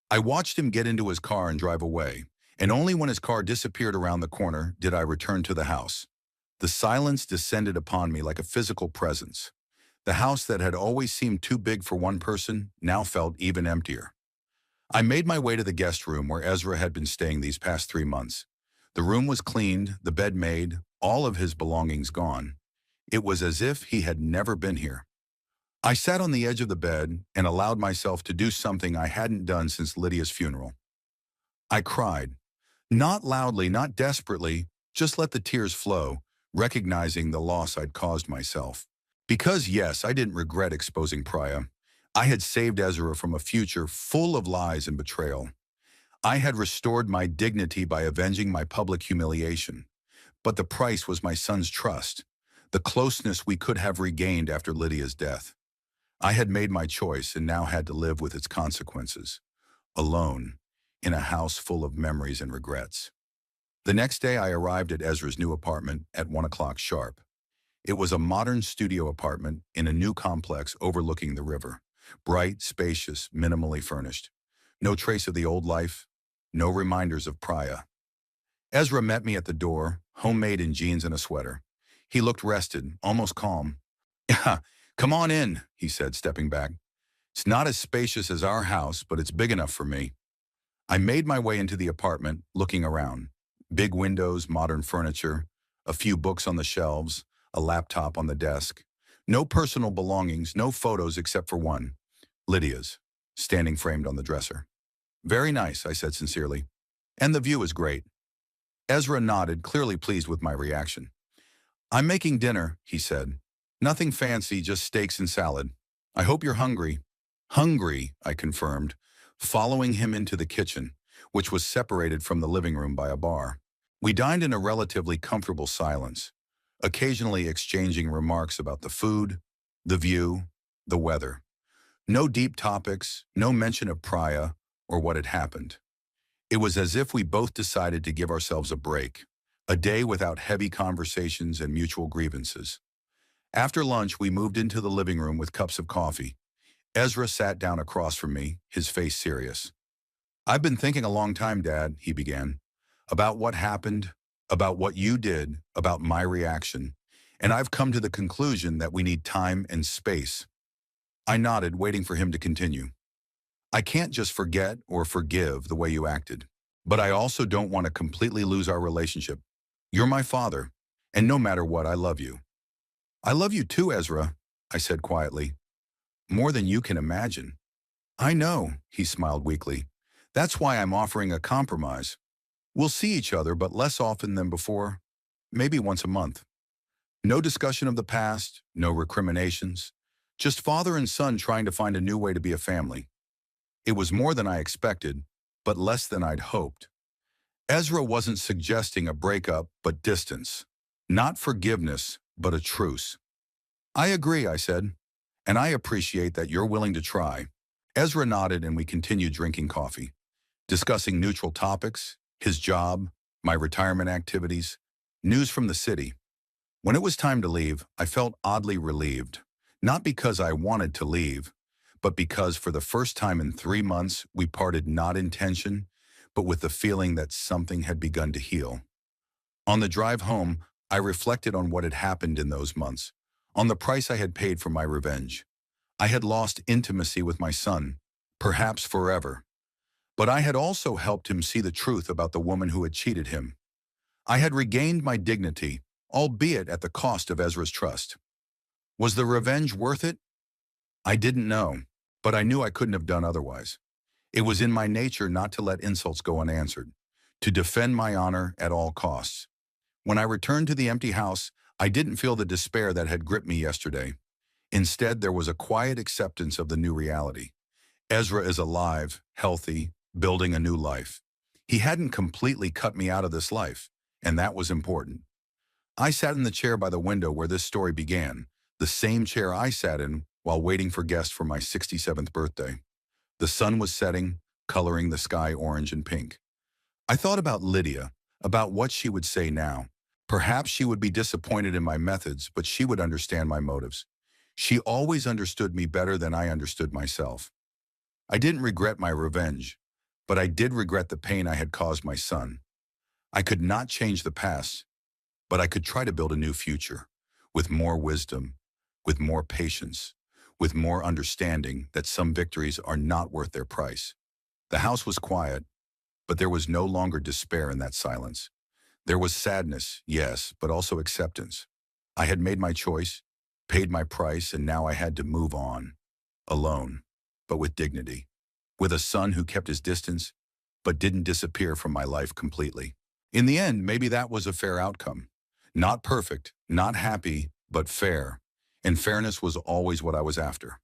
I watched him get into his car and drive away, and only when his car disappeared around the corner did I return to the house. The silence descended upon me like a physical presence. The house that had always seemed too big for one person now felt even emptier. I made my way to the guest room where Ezra had been staying these past 3 months. The room was cleaned, the bed made, all of his belongings gone. It was as if he had never been here. I sat on the edge of the bed and allowed myself to do something I hadn't done since Lydia's funeral. I cried. Not loudly, not desperately, just let the tears flow, recognizing the loss I'd caused myself. Because yes, I didn't regret exposing Priya. I had saved Ezra from a future full of lies and betrayal. I had restored my dignity by avenging my public humiliation. But the price was my son's trust, the closeness we could have regained after Lydia's death. I had made my choice and now had to live with its consequences, alone, in a house full of memories and regrets. The next day I arrived at Ezra's new apartment at 1 o'clock sharp. It was a modern studio apartment in a new complex overlooking the river. Bright, spacious, minimally furnished. No trace of the old life, no reminders of Priya. Ezra met me at the door, homemade in jeans and a sweater. He looked rested, almost calm. "Come on in," he said, stepping back. "It's not as spacious as our house, but it's big enough for me." I made my way into the apartment, looking around. Big windows, modern furniture, a few books on the shelves, a laptop on the desk. No personal belongings, no photos except for one, Lydia's, standing framed on the dresser. "Very nice," I said sincerely. "And the view is great." Ezra nodded, clearly pleased with my reaction. "I'm making dinner," he said. "Nothing fancy, just steaks and salad. I hope you're hungry." "Hungry," I confirmed, following him into the kitchen, which was separated from the living room by a bar. We dined in a relatively comfortable silence, occasionally exchanging remarks about the food, the view, the weather. No deep topics, no mention of Priya or what had happened. It was as if we both decided to give ourselves a break, a day without heavy conversations and mutual grievances. After lunch, we moved into the living room with cups of coffee. Ezra sat down across from me, his face serious. "I've been thinking a long time, Dad," he began, "about what happened, about what you did, about my reaction, and I've come to the conclusion that we need time and space." I nodded, waiting for him to continue. "I can't just forget or forgive the way you acted, but I also don't want to completely lose our relationship. You're my father, and no matter what, I love you." "I love you too, Ezra," I said quietly. "More than you can imagine." "I know," he smiled weakly. "That's why I'm offering a compromise. We'll see each other, but less often than before, maybe once a month. No discussion of the past, no recriminations, just father and son trying to find a new way to be a family." It was more than I expected, but less than I'd hoped. Ezra wasn't suggesting a breakup, but distance. Not forgiveness, but a truce. "I agree," I said, "and I appreciate that you're willing to try." Ezra nodded and we continued drinking coffee, discussing neutral topics, his job, my retirement activities, news from the city. When it was time to leave, I felt oddly relieved. Not because I wanted to leave, but because for the first time in 3 months, we parted not in tension, but with the feeling that something had begun to heal. On the drive home, I reflected on what had happened in those months, on the price I had paid for my revenge. I had lost intimacy with my son, perhaps forever. But I had also helped him see the truth about the woman who had cheated him. I had regained my dignity, albeit at the cost of Ezra's trust. Was the revenge worth it? I didn't know, but I knew I couldn't have done otherwise. It was in my nature not to let insults go unanswered, to defend my honor at all costs. When I returned to the empty house, I didn't feel the despair that had gripped me yesterday. Instead, there was a quiet acceptance of the new reality. Ezra is alive, healthy, building a new life. He hadn't completely cut me out of this life, and that was important. I sat in the chair by the window where this story began, the same chair I sat in while waiting for guests for my 67th birthday. The sun was setting, coloring the sky orange and pink. I thought about Lydia, about what she would say now. Perhaps she would be disappointed in my methods, but she would understand my motives. She always understood me better than I understood myself. I didn't regret my revenge, but I did regret the pain I had caused my son. I could not change the past, but I could try to build a new future, with more wisdom, with more patience, with more understanding that some victories are not worth their price. The house was quiet, but there was no longer despair in that silence. There was sadness, yes, but also acceptance. I had made my choice, paid my price, and now I had to move on. Alone, but with dignity. With a son who kept his distance, but didn't disappear from my life completely. In the end, maybe that was a fair outcome. Not perfect, not happy, but fair. And fairness was always what I was after.